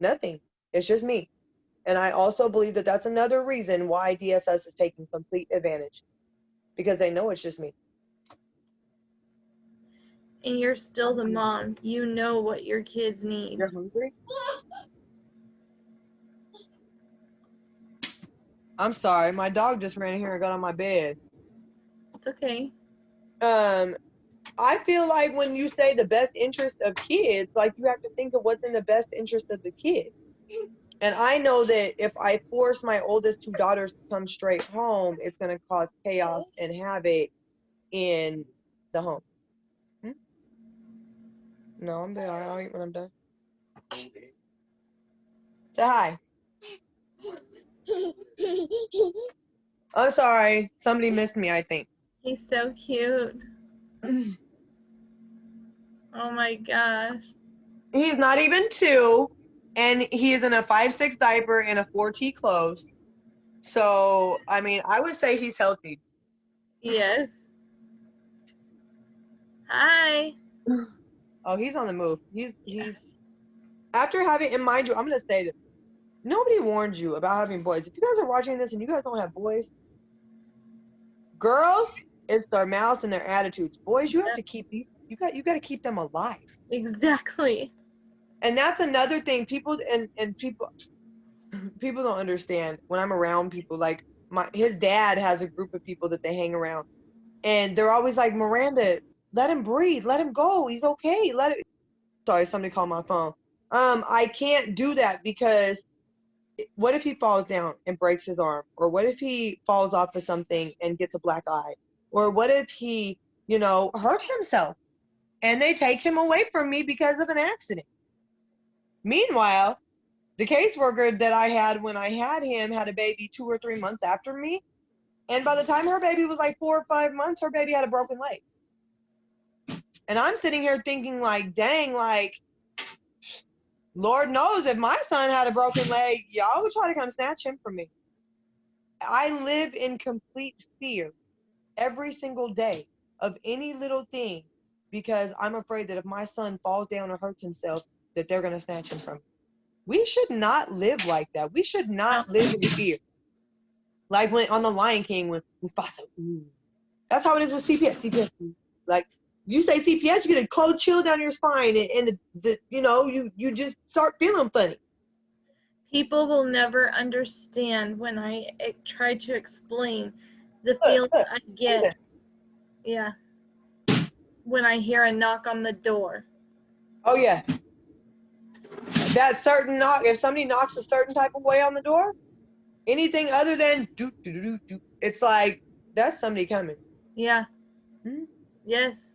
nothing. It's just me. And I also believe that that's another reason why DSS is taking complete advantage, because they know it's just me. And you're still the mom. You know what your kids need. You're hungry? I'm sorry, my dog just ran in here and got on my bed. It's okay. I feel like when you say the best interest of kids, like, you have to think of what's in the best interest of the kids. And I know that if I force my oldest 2 daughters to come straight home, it's going to cause chaos and havoc in the home. No, I'm there. I'll eat when I'm done. Say hi. I'm sorry. Somebody missed me, I think. He's so cute. Oh my gosh. He's not even 2, and he is in a 5'6" diaper and a 4T clothes. So, I mean, I would say he's healthy. Yes. Hi. Oh, he's on the move. He's after having, and mind you, I'm gonna say that nobody warned you about having boys. If you guys are watching this and you guys don't have boys, girls, it's their mouths and their attitudes. Boys, you have to keep these. You got to keep them alive. Exactly. And that's another thing. People don't understand when I'm around people. Like, his dad has a group of people that they hang around, and they're always like, Miranda, let him breathe, let him go, he's okay, let it. Sorry, somebody called my phone. I can't do that because what if he falls down and breaks his arm? Or what if he falls off of something and gets a black eye? Or what if he, hurts himself and they take him away from me because of an accident? Meanwhile, the caseworker that I had when I had him had a baby 2 or 3 months after me. And by the time her baby was like 4 or 5 months, her baby had a broken leg. And I'm sitting here thinking like, dang, like, Lord knows if my son had a broken leg, y'all would try to come snatch him from me. I live in complete fear every single day of any little thing because I'm afraid that if my son falls down or hurts himself, that they're going to snatch him from me. We should not live like that. We should not live in fear. Like when on The Lion King, when Mufasa, that's how it is with CPS. CPS, like you say CPS, you get a cold chill down your spine, and you just start feeling funny. People will never understand when I try to explain the feeling I get. Yeah. When I hear a knock on the door. Oh yeah. That certain knock, if somebody knocks a certain type of way on the door, anything other than do do do do, it's like that's somebody coming. Yeah. Yes.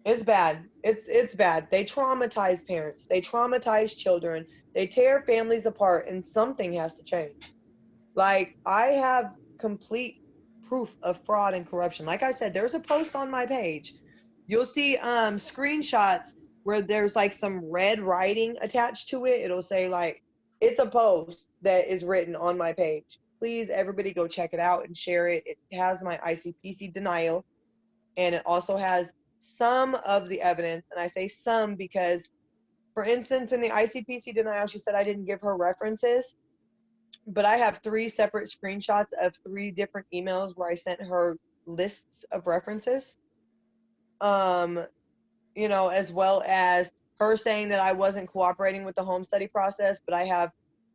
It's bad. It's bad. They traumatize parents. They traumatize children. They tear families apart, and something has to change. Like I have complete proof of fraud and corruption. Like I said, there's a post on my page. You'll see screenshots where there's like some red writing attached to it. It'll say like it's a post that is written on my page. Please everybody go check it out and share it. It has my ICPC denial, and it also has some of the evidence, and I say some because for instance in the ICPC denial she said I didn't give her references, but I have 3 separate screenshots of 3 different emails where I sent her lists of references. As well as her saying that I wasn't cooperating with the home study process, but I have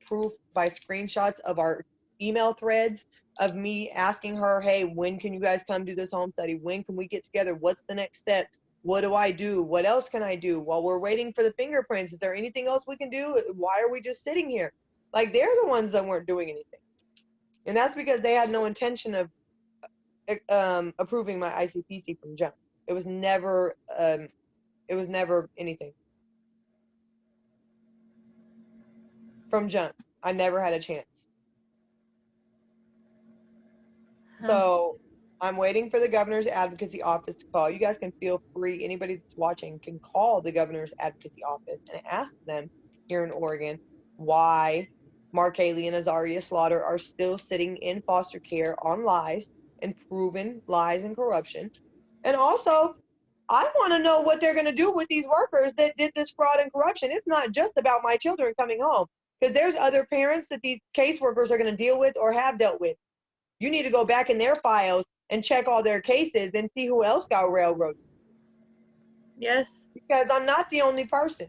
proof by screenshots of our email threads of me asking her, hey, when can you guys come do this home study? When can we get together? What's the next step? What do I do? What else can I do? While we're waiting for the fingerprints, is there anything else we can do? Why are we just sitting here? Like, they're the ones that weren't doing anything. And that's because they had no intention of approving my ICPC from jump. It was never anything. From jump. I never had a chance. So I'm waiting for the governor's advocacy office to call. You guys can feel free. Anybody that's watching can call the governor's advocacy office and ask them here in Oregon why Mark Haley and Azaria Slaughter are still sitting in foster care on lies and proven lies and corruption. And also, I want to know what they're going to do with these workers that did this fraud and corruption. It's not just about my children coming home, because there's other parents that these caseworkers are going to deal with or have dealt with. You need to go back in their files and check all their cases and see who else got railroaded. Yes. Because I'm not the only person.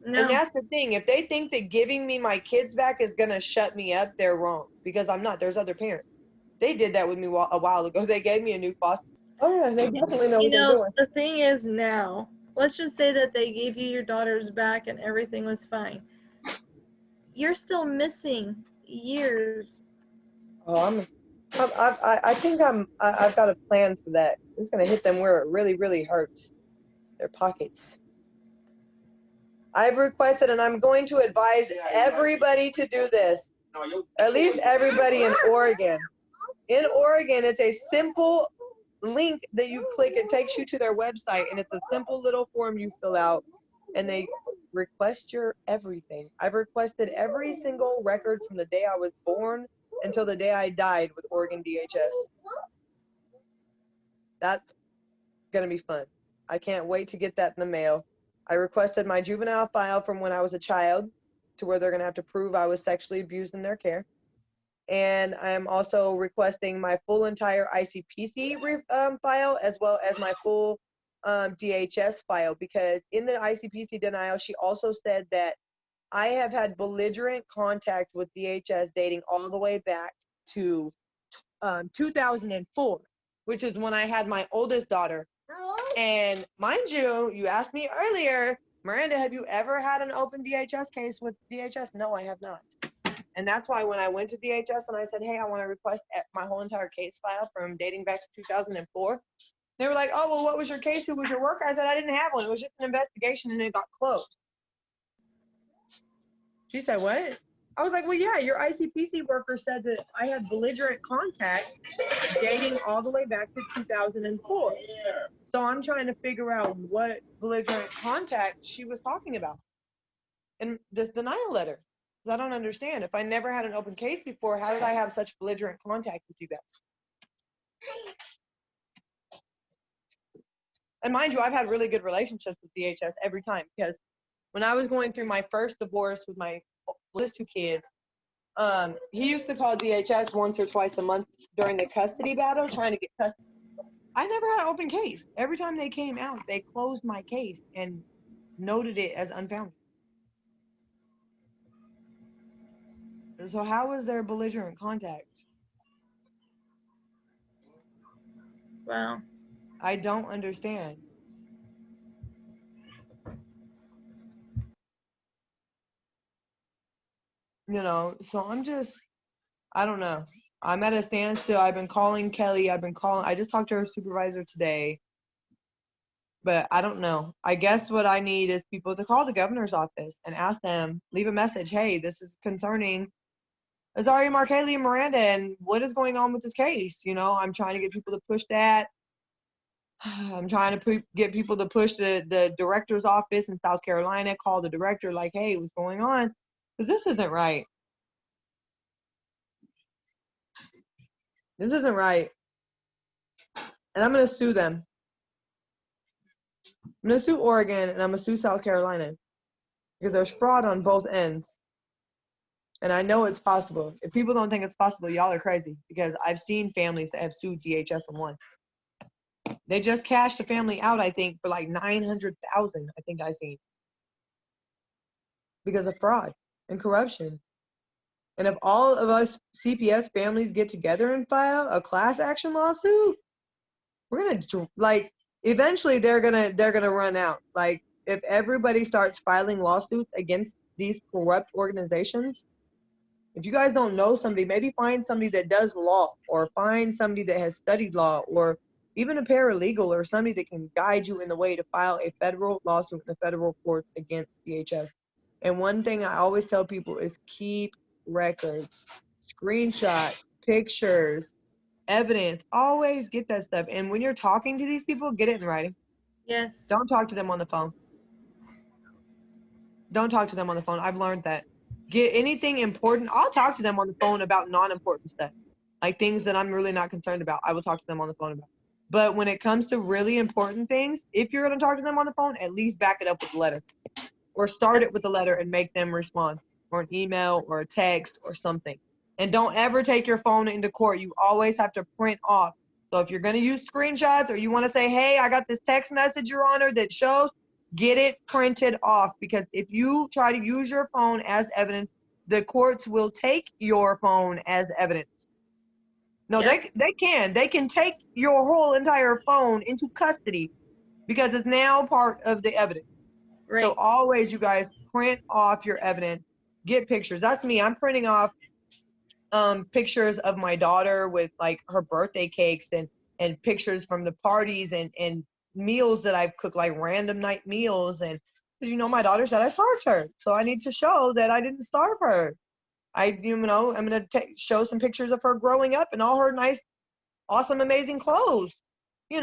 No. And that's the thing. If they think that giving me my kids back is going to shut me up, they're wrong. Because I'm not. There's other parents. They did that with me a while ago. They gave me a new foster. Oh, yeah, they definitely know what they're doing. The thing is now, let's just say that they gave you your daughters back and everything was fine. You're still missing years. Oh, I think I've got a plan for that. It's going to hit them where it really, really hurts. Their pockets. I've requested, and I'm going to advise everybody to do this. At least everybody in Oregon. In Oregon, it's a simple link that you click. It takes you to their website, and it's a simple little form you fill out, and they request your everything. I've requested every single record from the day I was born until the day I died with Oregon DHS. That's going to be fun. I can't wait to get that in the mail. I requested my juvenile file from when I was a child to where they're going to have to prove I was sexually abused in their care. And I'm also requesting my full entire ICPC file as well as my full DHS file, because in the ICPC denial, she also said that I have had belligerent contact with DHS dating all the way back to 2004, which is when I had my oldest daughter. And mind you, you asked me earlier, Miranda, have you ever had an open DHS case with DHS? No, I have not. And that's why when I went to DHS and I said, hey, I want to request my whole entire case file from dating back to 2004, they were like, oh, well, what was your case? Who was your worker? I said, I didn't have one. It was just an investigation and it got closed. She said, what? I was like, well, yeah, your ICPC worker said that I had belligerent contact dating all the way back to 2004. So I'm trying to figure out what belligerent contact she was talking about in this denial letter. Because I don't understand. If I never had an open case before, how did I have such belligerent contact with you guys? And mind you, I've had really good relationships with DHS every time, because when I was going through my first divorce with my oldest 2 kids, he used to call DHS once or twice a month during the custody battle, trying to get custody. I never had an open case. Every time they came out, they closed my case and noted it as unfounded. So how is there belligerent contact? Wow. I don't understand. You know, so I don't know. I'm at a standstill. I've been calling Kelly. I just talked to her supervisor today. But I don't know. I guess what I need is people to call the governor's office and ask them, leave a message. Hey, this is concerning Azaria Markeli and Miranda, and what is going on with this case? You know, I'm trying to get people to push that. I'm trying to get people to push the director's office in South Carolina, call the director like, hey, what's going on? Because this isn't right. This isn't right. And I'm going to sue them. I'm going to sue Oregon and I'm going to sue South Carolina because there's fraud on both ends. And I know it's possible. If people don't think it's possible, y'all are crazy, because I've seen families that have sued DHS and won. They just cashed a family out, I think, for like $900,000, I think I seen, because of fraud and corruption. And if all of us CPS families get together and file a class action lawsuit, we're gonna like eventually they're gonna run out. Like if everybody starts filing lawsuits against these corrupt organizations, if you guys don't know somebody, maybe find somebody that does law, or find somebody that has studied law, or even a paralegal or somebody that can guide you in the way to file a federal lawsuit in the federal courts against DHS. And one thing I always tell people is keep records, screenshots, pictures, evidence. Always get that stuff. And when you're talking to these people, get it in writing. Yes. Don't talk to them on the phone. Don't talk to them on the phone. I've learned that. Get anything important. I'll talk to them on the phone about non-important stuff, like things that I'm really not concerned about. I will talk to them on the phone about. But when it comes to really important things, if you're going to talk to them on the phone, at least back it up with a letter, or start it with a letter and make them respond, or an email or a text or something. And don't ever take your phone into court. You always have to print off. So if you're going to use screenshots, or you want to say, hey, I got this text message, Your Honor, that shows, get it printed off, because if you try to use your phone as evidence, the courts will take your phone as evidence. No, Yep. they can take your whole entire phone into custody, because it's now part of the evidence. Right. So always, you guys, print off your evidence, get pictures. That's me. I'm printing off pictures of my daughter with like her birthday cakes, and pictures from the parties, and meals that I've cooked, like random night meals. And because my daughter said I starved her, so I need to show that I didn't starve her. I'm gonna show some pictures of her growing up and all her nice, awesome, amazing clothes. She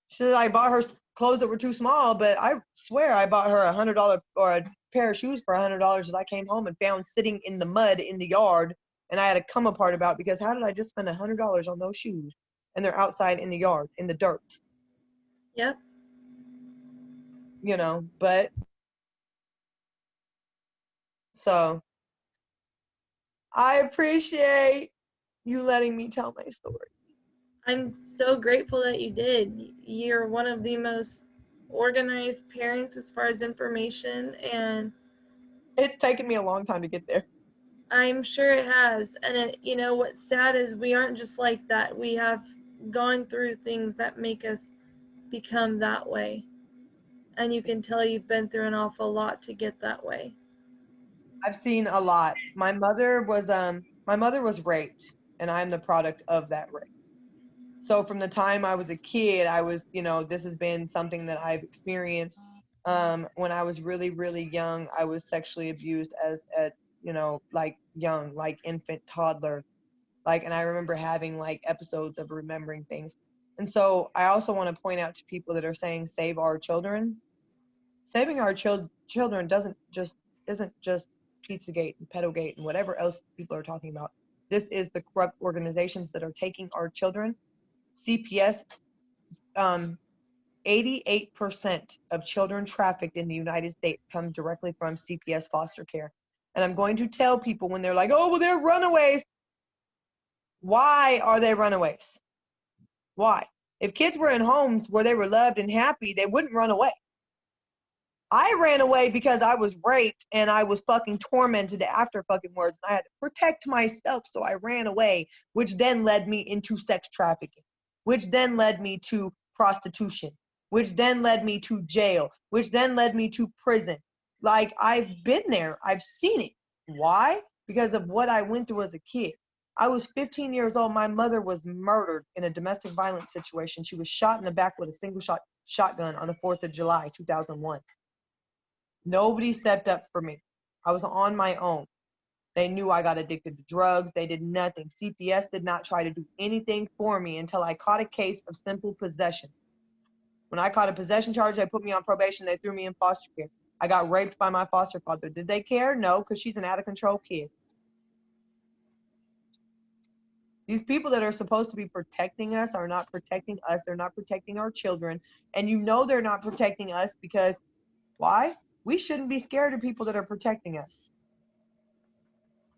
said I bought her clothes that were too small, but I swear I bought her $100 or a pair of shoes for $100 that I came home and found sitting in the mud in the yard, and I had to come apart about, because how did I just spend $100 on those shoes and they're outside in the yard in the dirt? Yep. But so I appreciate you letting me tell my story. I'm so grateful that you did. You're one of the most organized parents as far as information, and It's taken me a long time to get there. I'm sure it has. And what's sad is we aren't just like that. We have gone through things that make us become that way. And you can tell you've been through an awful lot to get that way. I've seen a lot. My mother was raped, and I'm the product of that rape. So from the time I was a kid, I was, this has been something that I've experienced. When I was really, really young, I was sexually abused as a, like young, like infant, toddler. And I remember having like episodes of remembering things. And so I also want to point out to people that are saying save our children. Saving our children isn't just Pizzagate and Pedogate and whatever else people are talking about. This is the corrupt organizations that are taking our children. CPS, 88% of children trafficked in the United States come directly from CPS foster care. And I'm going to tell people when they're like, oh, well, they're runaways. Why are they runaways? Why? If kids were in homes where they were loved and happy, they wouldn't run away. I ran away because I was raped and I was fucking tormented after fucking words. And I had to protect myself, so I ran away, which then led me into sex trafficking, which then led me to prostitution, which then led me to jail, which then led me to prison. Like, I've been there. I've seen it. Why? Because of what I went through as a kid. I was 15 years old. My mother was murdered in a domestic violence situation. She was shot in the back with a single shotgun on the 4th of July, 2001. Nobody stepped up for me. I was on my own. They knew I got addicted to drugs. They did nothing. CPS did not try to do anything for me until I caught a case of simple possession. When I caught a possession charge, they put me on probation. They threw me in foster care. I got raped by my foster father. Did they care? No, because she's an out-of-control kid. These people that are supposed to be protecting us are not protecting us. They're not protecting our children. And you know they're not protecting us because, why? We shouldn't be scared of people that are protecting us.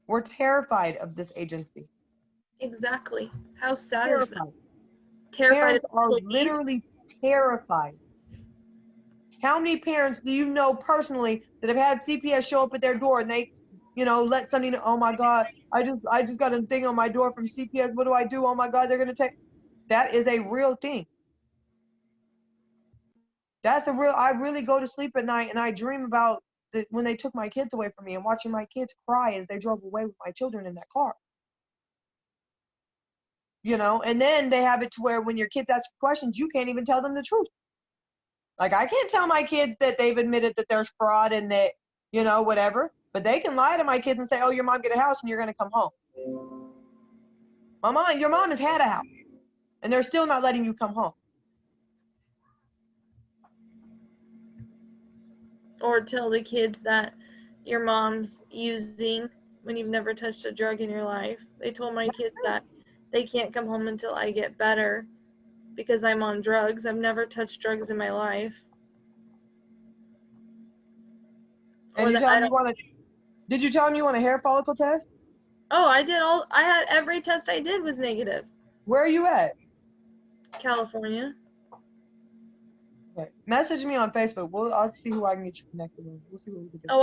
We're terrified of this agency. Exactly. How sad Terrified. is that? Terrified. Parents are literally terrified. How many parents do you know personally that have had CPS show up at their door and they, let somebody know, oh my God, I just got a thing on my door from CPS. What do I do? Oh my God, they're gonna take. That is a real thing. I really go to sleep at night and I dream about when they took my kids away from me and watching my kids cry as they drove away with my children in that car. And then they have it to where when your kids ask questions, you can't even tell them the truth. Like, I can't tell my kids that they've admitted that there's fraud and that, whatever, but they can lie to my kids and say, oh, your mom get a house and you're going to come home. Your mom has had a house and they're still not letting you come home. Or tell the kids that your mom's using when you've never touched a drug in your life. They told my kids that they can't come home until I get better because I'm on drugs. I've never touched drugs in my life. And you tell them did you tell them you want a hair follicle test? Oh, I had every test I did was negative. Where are you at? California. Okay. Message me on Facebook. I'll see who I can get you connected with. We'll see what we can do. Oh,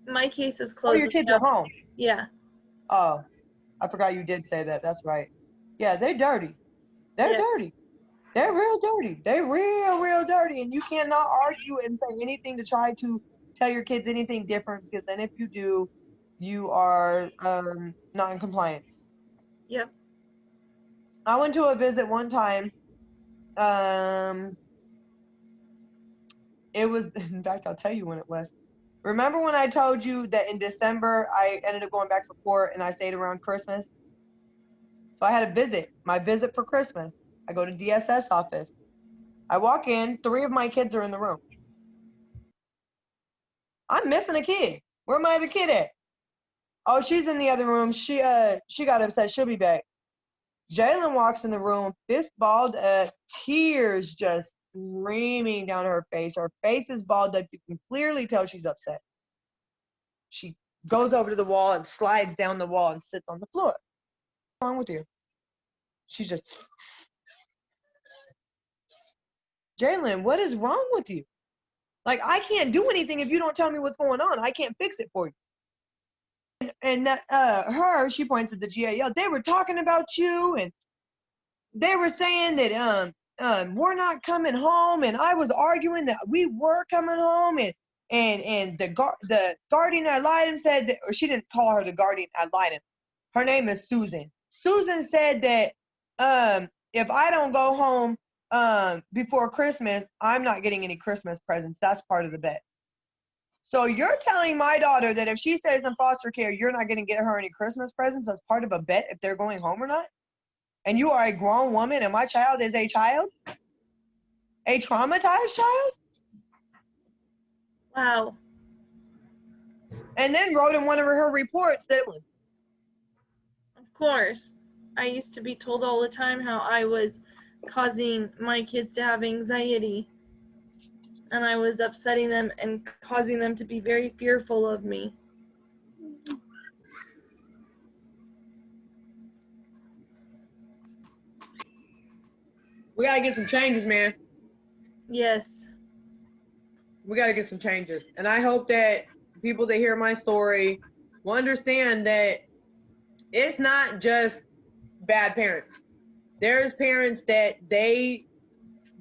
my case is closed. Oh, your kids are home. Yeah. Oh, I forgot you did say that. That's right. Yeah, they're dirty. They're dirty. They're real dirty. They're real, real dirty. And you cannot argue and say anything to try to tell your kids anything different, because then if you do, you are not in compliance. Yep. I went to a visit one time. It was, in fact, I'll tell you when it was. Remember when I told you that in December I ended up going back for court and I stayed around Christmas? So I had a visit, my visit for Christmas. I go to DSS office. I walk in, 3 of my kids are in the room. I'm missing a kid. Where my other kid at? Oh, she's in the other room. She got upset. She'll be back. Jalen walks in the room, fist balled up, tears just streaming down her face. Her face is balled up. You can clearly tell she's upset. She goes over to the wall and slides down the wall and sits on the floor. What's wrong with you? She's just, Jalen, what is wrong with you? Like, I can't do anything if you don't tell me what's going on. I can't fix it for you. And that, she points at the GAL. They were talking about you, and they were saying that we're not coming home, and I was arguing that we were coming home, and the guardian ad litem said that, or she didn't call her the guardian ad litem. Her name is Susan. Susan said that if I don't go home before Christmas, I'm not getting any Christmas presents. That's part of the bet. So you're telling my daughter that if she stays in foster care, you're not going to get her any Christmas presents as part of a bet if they're going home or not? And you are a grown woman and my child is a child? A traumatized child? Wow. And then wrote in one of her reports that Of course. I used to be told all the time how I was causing my kids to have anxiety. And I was upsetting them and causing them to be very fearful of me. we got to get some changes, man. Yes. We got to get some changes. And I hope that people that hear my story will understand that it's not just bad parents. There's parents that they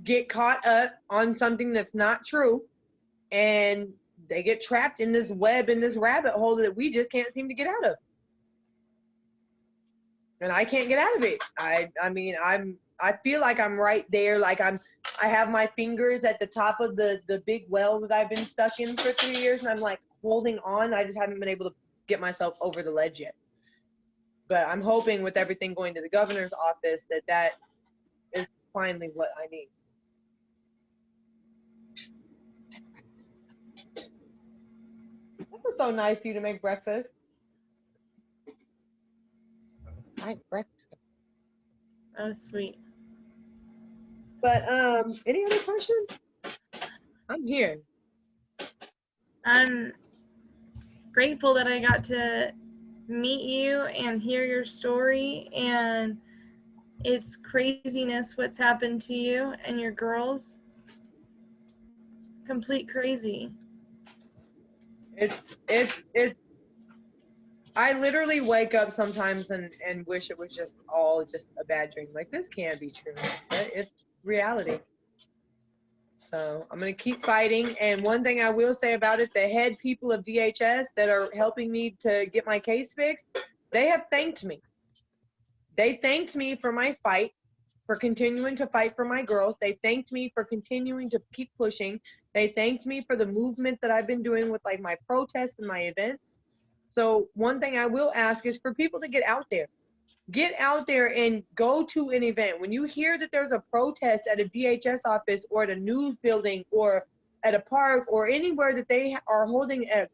get caught up on something that's not true, and they get trapped in this web, in this rabbit hole that we just can't seem to get out of. And I can't get out of it. I mean, I feel like I'm right there. Like I have my fingers at the top of the big well that I've been stuck in for 3 years, and I'm like holding on. I just haven't been able to get myself over the ledge yet. But I'm hoping with everything going to the governor's office that is finally what I need. That was so nice of you to make breakfast. I had breakfast. Oh, sweet. But any other questions? I'm here. I'm grateful that I got to meet you and hear your story, and it's craziness what's happened to you and your girls. Complete crazy. It's I literally wake up sometimes and wish it was just all just a bad dream. Like, this can't be true, but it's reality. So I'm going to keep fighting. And one thing I will say about it, the head people of DHS that are helping me to get my case fixed, they have thanked me. They thanked me for my fight, for continuing to fight for my girls. They thanked me for continuing to keep pushing. They thanked me for the movement that I've been doing with like my protests and my events. So one thing I will ask is for people to get out there. Get out there and go to an event. When you hear that there's a protest at a DHS office or at a news building or at a park or anywhere that they are holding a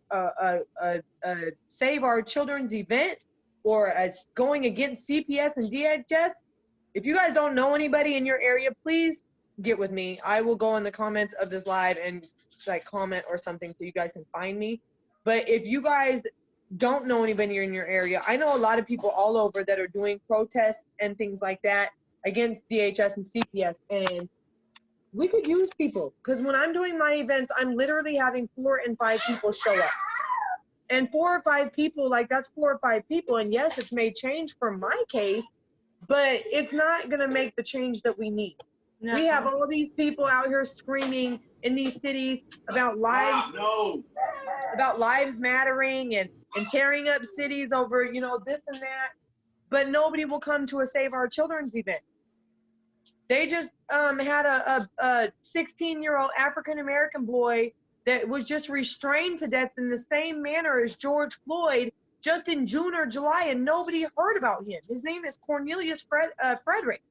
Save Our Children's event or as going against CPS and DHS, if you guys don't know anybody in your area, please get with me. I will go in the comments of this live and like comment or something so you guys can find me. But if you guys don't know anybody in your area, I know a lot of people all over that are doing protests and things like that against DHS and CPS, and we could use people, because when I'm doing my events, I'm literally having 4 and 5 people show up. And 4 or 5 people, like that's 4 or 5 people, and yes, it's made change for my case, but it's not going to make the change that we need. No. We have all these people out here screaming in these cities about lives, about lives mattering and tearing up cities over, you know, this and that, but nobody will come to a Save Our Children's event. They just had a 16-year-old African-American boy that was just restrained to death in the same manner as George Floyd just in June or July, and nobody heard about him. His name is Cornelius Frederick.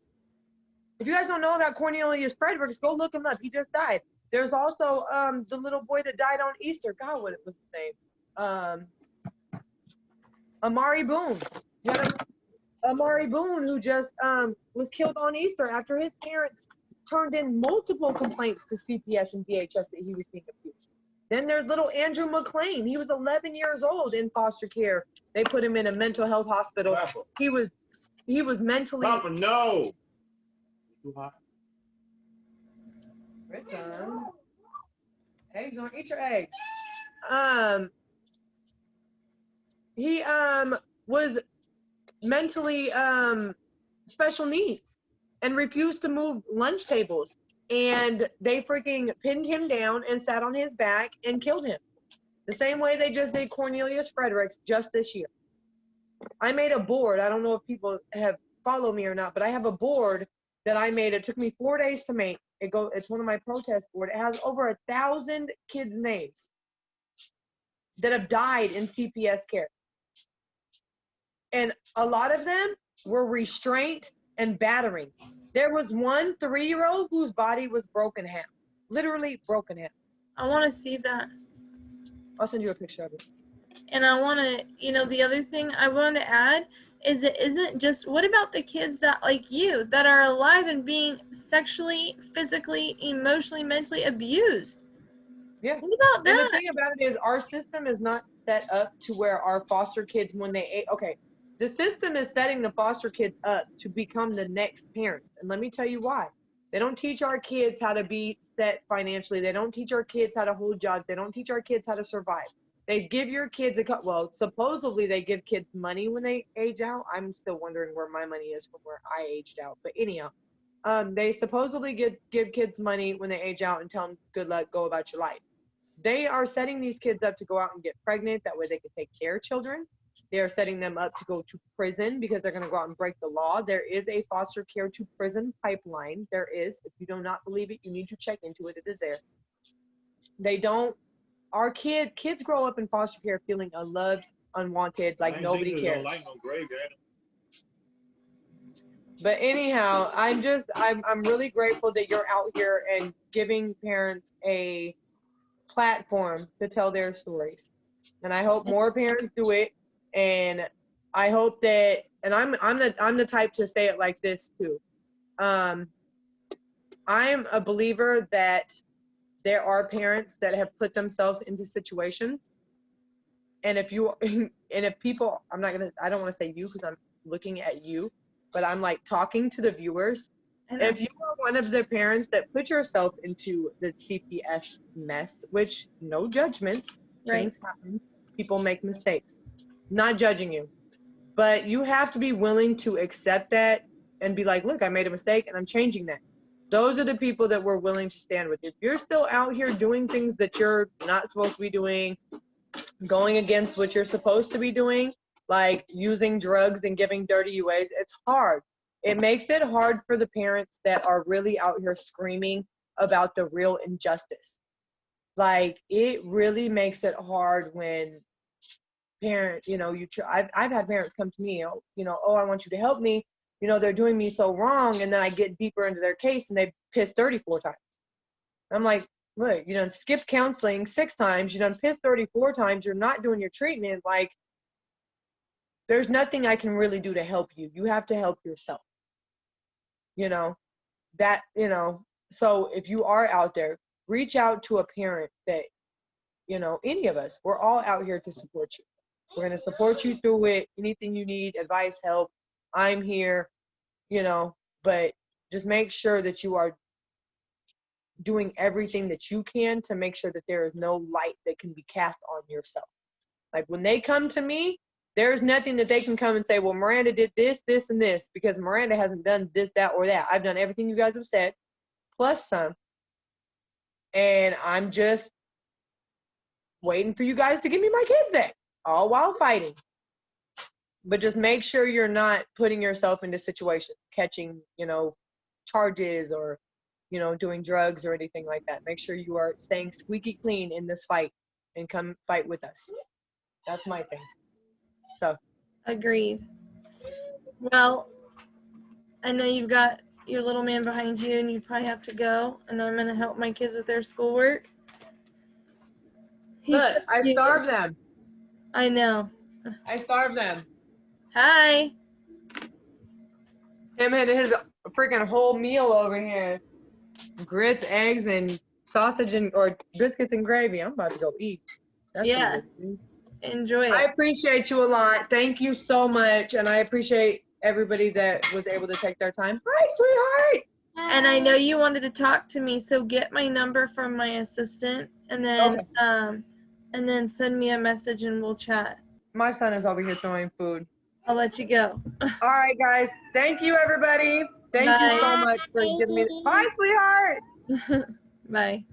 If you guys don't know about Cornelius Fredericks, go look him up. He just died. There's also the little boy that died on Easter. God, what was his name? Amari Boone. Amari Boone, who just was killed on Easter after his parents turned in multiple complaints to CPS and DHS that he was being abused. Then there's little Andrew McLean. He was 11 years old in foster care. They put him in a mental health hospital. Papa. He was mentally. Papa, no. Too hot. Eggs, you want to eat your eggs? He was mentally special needs. and refused to move lunch tables. And they freaking pinned him down and sat on his back and killed him. The same way they just did Cornelius Fredericks just this year. I made a board. I don't know if people have followed me or not, but I have a board that I made. It took me 4 days to make. It's one of my protest board. It has over 1,000 kids' names that have died in CPS care. And a lot of them were restraint and battering. There was one 3-year-old whose body was broken half, literally broken half. I want to see that. I'll send you a picture of it. And I want to, the other thing I want to add is it isn't just, what about the kids that, like you, that are alive and being sexually, physically, emotionally, mentally abused? Yeah. What about that? And the thing about it is our system is not set up to where our foster kids, when they, okay, the system is setting the foster kids up to become the next parents. And let me tell you why. They don't teach our kids how to be set financially. They don't teach our kids how to hold jobs. They don't teach our kids how to survive. They give your kids supposedly they give kids money when they age out. I'm still wondering where my money is from where I aged out. But anyhow, they supposedly give kids money when they age out and tell them good luck, go about your life. They are setting these kids up to go out and get pregnant. That way they can take their children. They are setting them up to go to prison because they're going to go out and break the law. There is a foster care to prison pipeline. There is. If you do not believe it, you need to check into it. It is there. Our kids grow up in foster care feeling unloved, unwanted, like nobody cares. Like no graveyard. But anyhow, I'm really grateful that you're out here and giving parents a platform to tell their stories. And I hope more parents do it. And I hope that, and I'm the type to say it like this too. I'm a believer that there are parents that have put themselves into situations. And if people, I don't want to say you because I'm looking at you, but I'm like talking to the viewers. If you are one of the parents that put yourself into the CPS mess, which no judgment, things happen, people make mistakes, not judging you, but you have to be willing to accept that and be like, look, I made a mistake and I'm changing that. Those are the people that we're willing to stand with. If you're still out here doing things that you're not supposed to be doing, going against what you're supposed to be doing, like using drugs and giving dirty UAs, it's hard. It makes it hard for the parents that are really out here screaming about the real injustice. Like, it really makes it hard when parents, I've had parents come to me, oh, I want you to help me. They're doing me so wrong. And then I get deeper into their case and they piss 34 times. I'm like, look, you done skipped counseling 6 times. You done pissed 34 times. You're not doing your treatment. Like, there's nothing I can really do to help you. You have to help yourself. So if you are out there, reach out to a parent that, any of us, we're all out here to support you. We're going to support you through it. Anything you need, advice, help, I'm here, but just make sure that you are doing everything that you can to make sure that there is no light that can be cast on yourself. Like, when they come to me, there's nothing that they can come and say, well, Miranda did this, this, and this, because Miranda hasn't done this, that, or that. I've done everything you guys have said, plus some. And I'm just waiting for you guys to give me my kids back, all while fighting. But just make sure you're not putting yourself into situations, catching, charges or, doing drugs or anything like that. Make sure you are staying squeaky clean in this fight and come fight with us. That's my thing. So. Agreed. Well, I know you've got your little man behind you and you probably have to go, and I'm going to help my kids with their schoolwork. Look, I starved them. I know. I starved them. Hi. Him had his freaking whole meal over here. Grits, eggs, and sausage or biscuits and gravy. I'm about to go eat. That's Enjoy it. I appreciate you a lot. Thank you so much. And I appreciate everybody that was able to take their time. Hi, sweetheart. And I know you wanted to talk to me, so get my number from my assistant and then send me a message and we'll chat. My son is over here throwing food. I'll let you go. All right, guys. Thank you, everybody. Thank you so Bye. much for giving me. Bye, sweetheart. Bye.